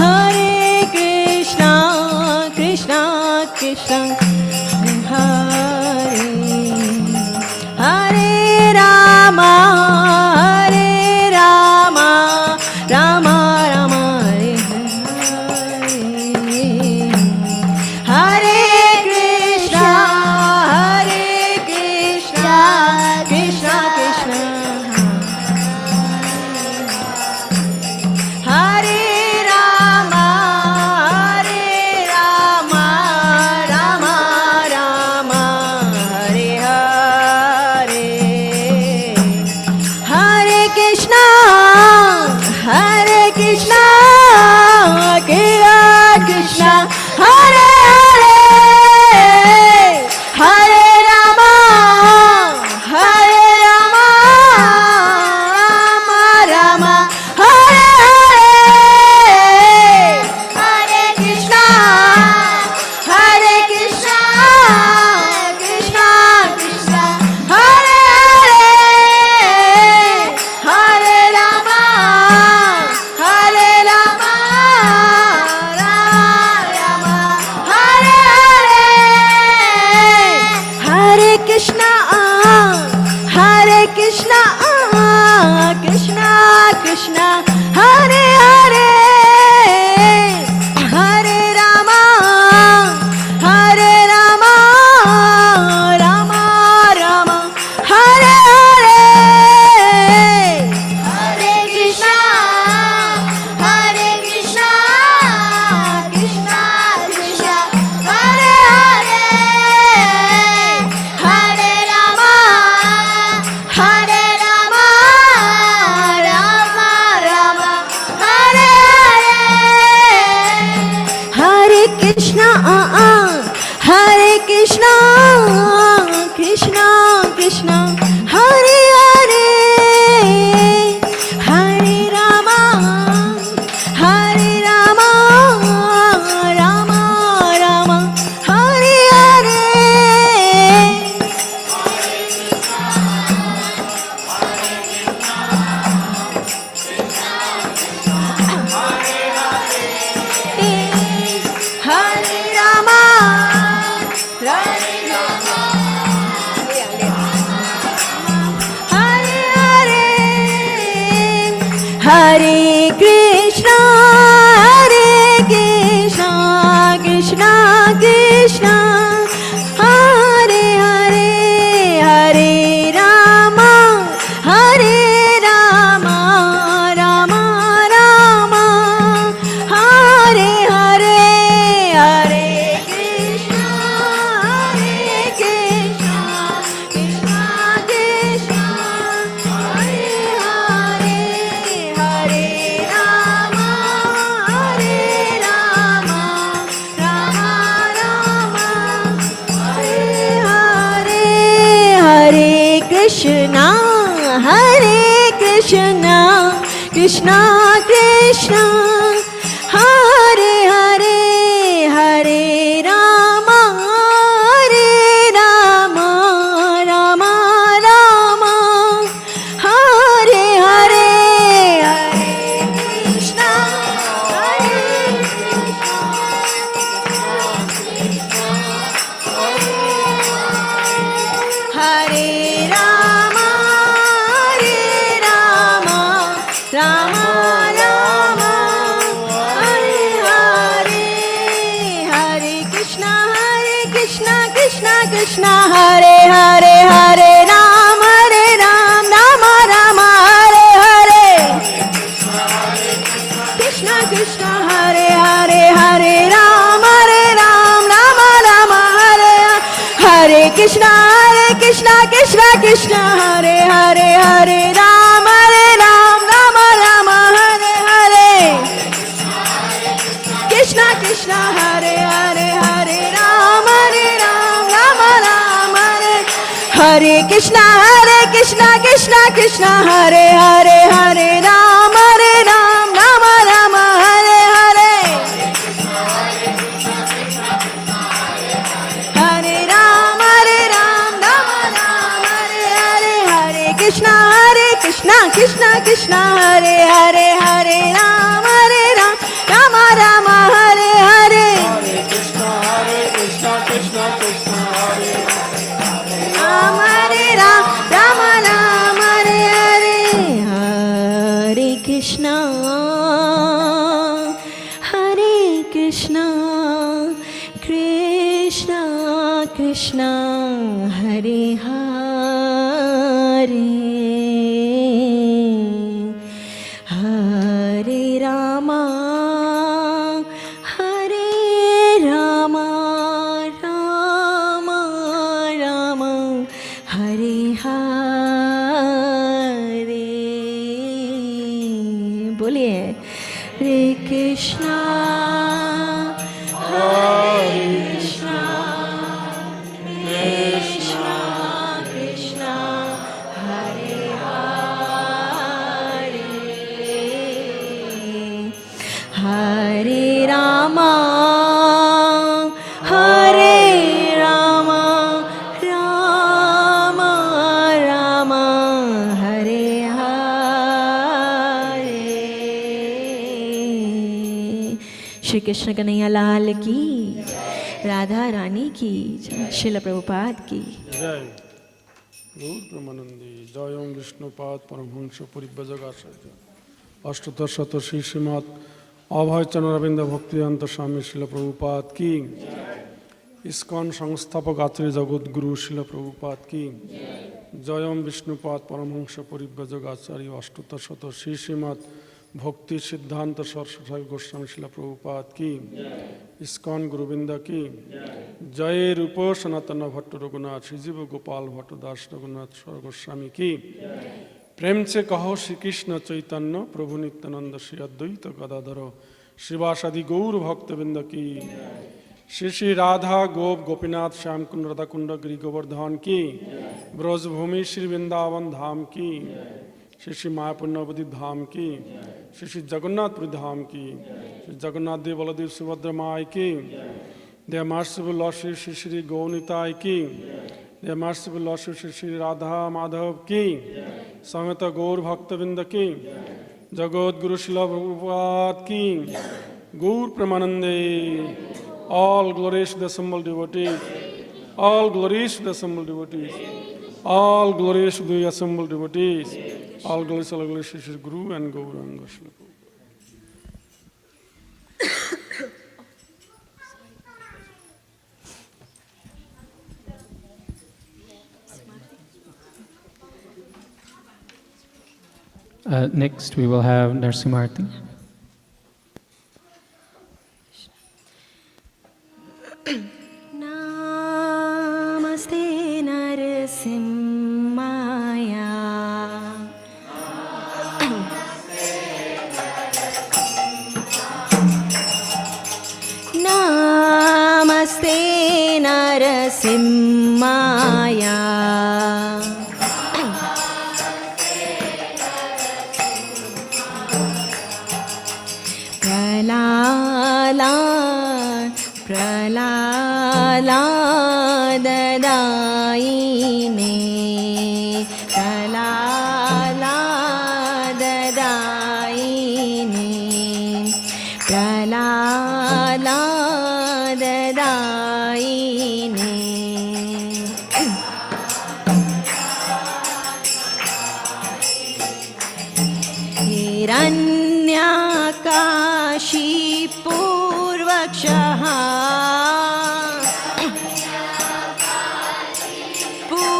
Hare Krishna, Krishna Krishna, Hare Rama, Hare Rama, Rama Rama, Hare Hare, Hare Krishna, Hare Krishna, Krishna Krishna, Hare Hare, Hare Rama, Hare Rama, Rama Rama, Hare Hare, Hare Krishna, Hare Krishna, Krishna Krishna, Hare Hare, Hare Rama, Hare Rama, Rama Rama, Hare Hare, Hare Krishna, Hare Krishna, Krishna Krishna, Hare Hare, Hare Rama, Hare Rama, Rama Rama, Hare Hare, Hare Krishna, Hare Krishna, Krishna Krishna, Hare Hare, Hare Rama, Hare Rama, Rama Rama, Hare Hare, Hare Krishna, Hare Krishna, Krishna Krishna, Hare Hare, Hare Rama, Hare Rama, Rama Rama, Hare Hare, Hare Rama, Hare Rama, Hare Hare, Hare Krishna, Hare Krishna, Krishna Krishna, Hare Hare, Hare Krishna, Hare Krishna, Krishna Krishna, Hare Hare, Hare Rama, Hare Rama, Rama Rama, Hare Hare, Hare Krishna, Hare Hare Rama, Hare Rama, Rama Rama, Hare Hare, Hare Krishna, Krishna Krishna, Hare Hare, Hare Ram, Rama Rama, Hare Hare. Krishna Krishna, Hare Hare, Hare Ram, Rama Rama, Hare Hare. Krishna Krishna, Krishna Hare Hare, Hare Ram, Rama Rama, Hare Hare. Krishna Krishna, Hare Hare, Hare Ram, Rama Rama, Hare Hare. Krishna Krishna, Hare Hare, Hare Ram, Rama Rama, Hare Hare. Hare Ram, Rama Rama, Hare Hare. Hare Krishna Krishna, Hare Hare, Hare Ram, Rama Rama, Hare Hare. Krishna Krishna, Hare Ram, Rama Rama, Hare Hare. Hare Krishna, Hare Krishna, Krishna Krishna, Hare Hare, Hare Rama, Hare Rama, Rama Rama, Hare Hare. बोलिए हरे कृष्णा, हरे कृष्णा, कृष्णा कृष्णा, हरे हरे, हरे रामा, हरे रामा, रामा रामा, हरे हरे. श्री कृष्ण कन्हैया लाल की, राधा रानी की, श्रील प्रभुपाद की. जय गौर प्रेमानंदी. जय ओम विष्णुपाद परमहंस परिव्राजकाचार्य अष्टोत्तर शत श्री श्रीमद अभय चंद्रविंद भक्तिवेदांत स्वामी श्रील प्रभुपाद की. ISKCON संस्थापक आचार्य जगत गुरु श्रील प्रभुपाद की. जय ओम विष्णुपाद परमहंस परिव्राजकाचार्य अष्टोत्तर शत श्री श्रीमद भक्ति सिद्धांत सरस्वती गोस्वामी श्रील प्रभुपाद की. इस्कॉन गुरुविंद की. जय रूप सनातन भट्ट रघुनाथ श्रीजीव गोपाल भट्ट दास रघुनाथ स्वर गोस्वामी की. प्रेम से कहो श्री कृष्ण चैतन्य प्रभु नित्यानंद श्री अद्वैत गदाधर श्रीवासादि गौर भक्तबिंद की. श्री श्री राधा गोप गोपीनाथ श्याम कुंड राधा कुंड गिरि गोवर्धन की. ब्रजभूमि श्री वृंदावन धाम की. श्री श्री मायापुर नवदीप धाम की. श्री श्री जगन्नाथपुरी धाम की. श्री जगन्नाथ देव बलदेव सुभद्रा माई की. Their merciful Lord Shri Shri Shri Gaunitai ki. Their merciful Lord Shri Shri Shri Radha Madhav ki. Sameta Gaur Bhaktavinda ki. Jagat Guru Srila Prabhupada ki. Gaur Pramanande. All glories to the assembled devotees. All glories to the assembled devotees. All glories to the assembled devotees. All glories to Shri Shri Guru and Gauranga Srila Prabhupada. Next, we will have Narsimharti. Namaste Narasimhaya. Namaste Narasimhaya. प्रलालाददायिने प्रलालाददायिने प्रलालाददायिने हिरण्याकाशीपूर्वक्षः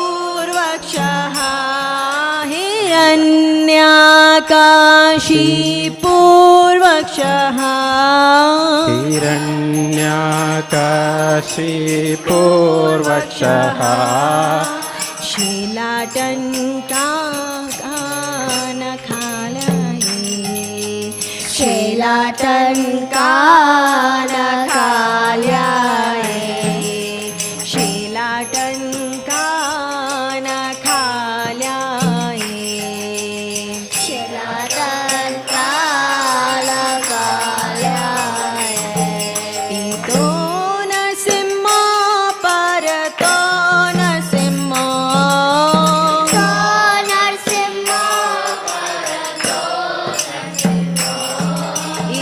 पूर्वक्षः हिरण्याकाशीपूर्वक्षः हिरण्याकाशीपूर्वक्षः शिलाटङ्कानखालये इतो नरसिंह परतो नरसिंह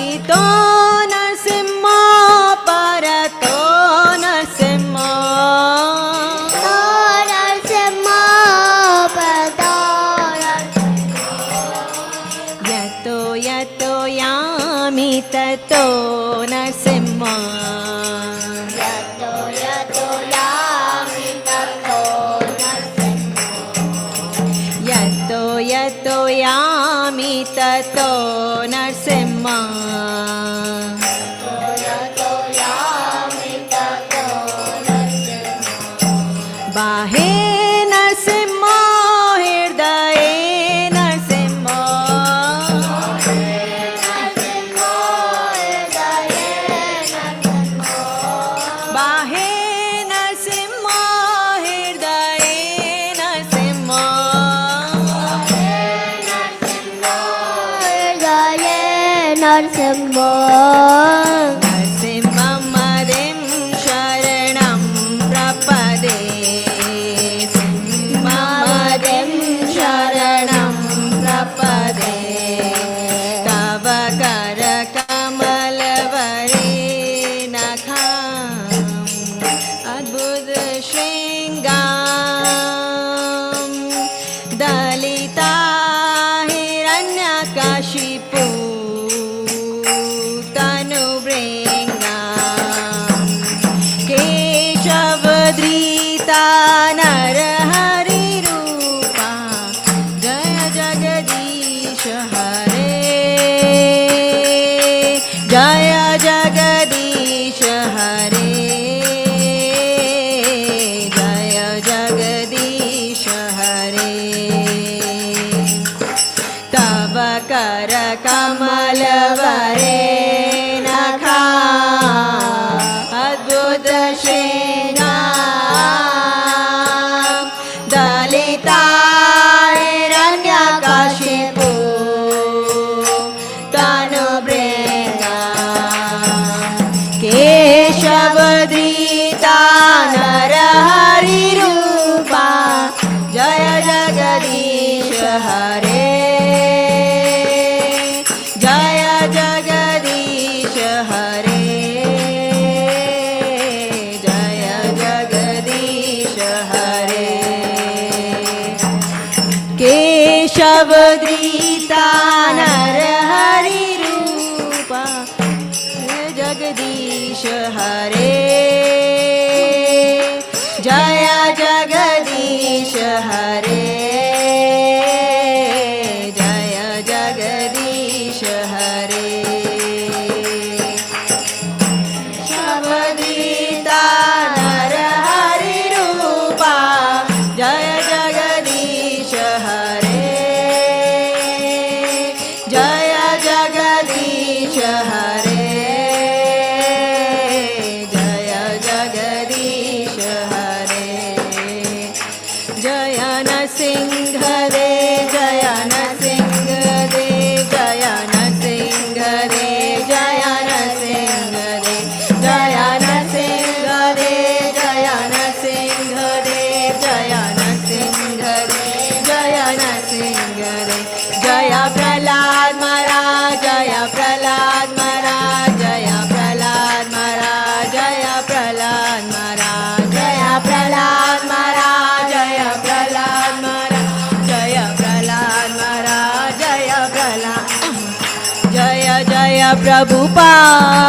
इतो नरसिंह परतो नरसिंह यतो यतो यामि ततो नरसिंह यतो यतो यामि ततो नरसिंह बाहे नरसिंह हृदये नरसिंह बाहे नरसिंह हृदये नरसिंह नरसिंहं मदिं शरणं प्रपदे सिंहमदिं शरणं प्रपदे तव करकमलवरे नखाम् अद्भुतशृङ्गां दलिता हिरण्यकाशिपू केशवधृता नरहरिरूपा जय जगदीश हरे जय जगदीश हरे जय जगदीश हरे तव कर कमलवरे नखा अद्भुत श्रीनाम दलिता हिरण्यकाशिपू तनुभृङ्गा केशवधृता नरहरिरूपा जय जगदीश हरे जय जगदीश हरे जय जगदीश हरे केशवधृता नरहरिरूपा जय जगदीश हरे जय जगदीश हरे जय जगदीश हरे शबदीता नरहरिरूपा जय जगदीश हरे जय जगदीश हरे जय जगदीश हरे जय नरसिंह देव जय नरसिंह देव जय नरसिंह देव जय Narasimha Prabhupada,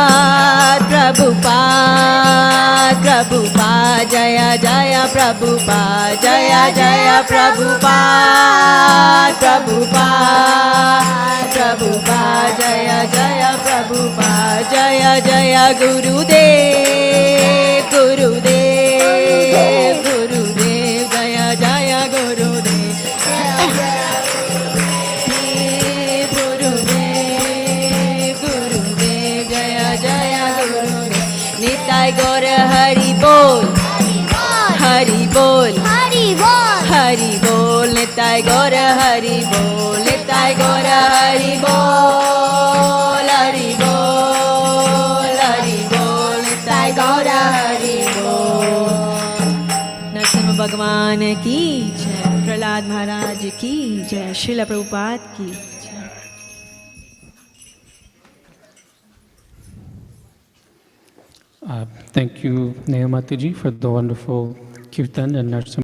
Prabhupada, Prabhupada, Jaya Jaya Prabhupada, Jaya Jaya Prabhupada, Prabhupada, Prabhupada, Jaya Jaya Prabhupada, Jaya Jaya Gurudev, Gurudev, Gurudev, Jaya Jaya Gurudev, Gurudev, Gurudev, Jaya Jaya Gurudev, Nitai Gaur Hari Bol, Hari Bol, Hari Bol, Nitai Gaur Hari Bol, Nitai Gaur Hari Bol, Hari Bol, Hari Bol, Nitai Gaur Hari Bol. Narasimha भगवान की जय, प्रहलाद महाराज की जय, श्रील प्रभुपाद की जय. Thank you, Neha Mataji, for the wonderful Kirtan and Narsimha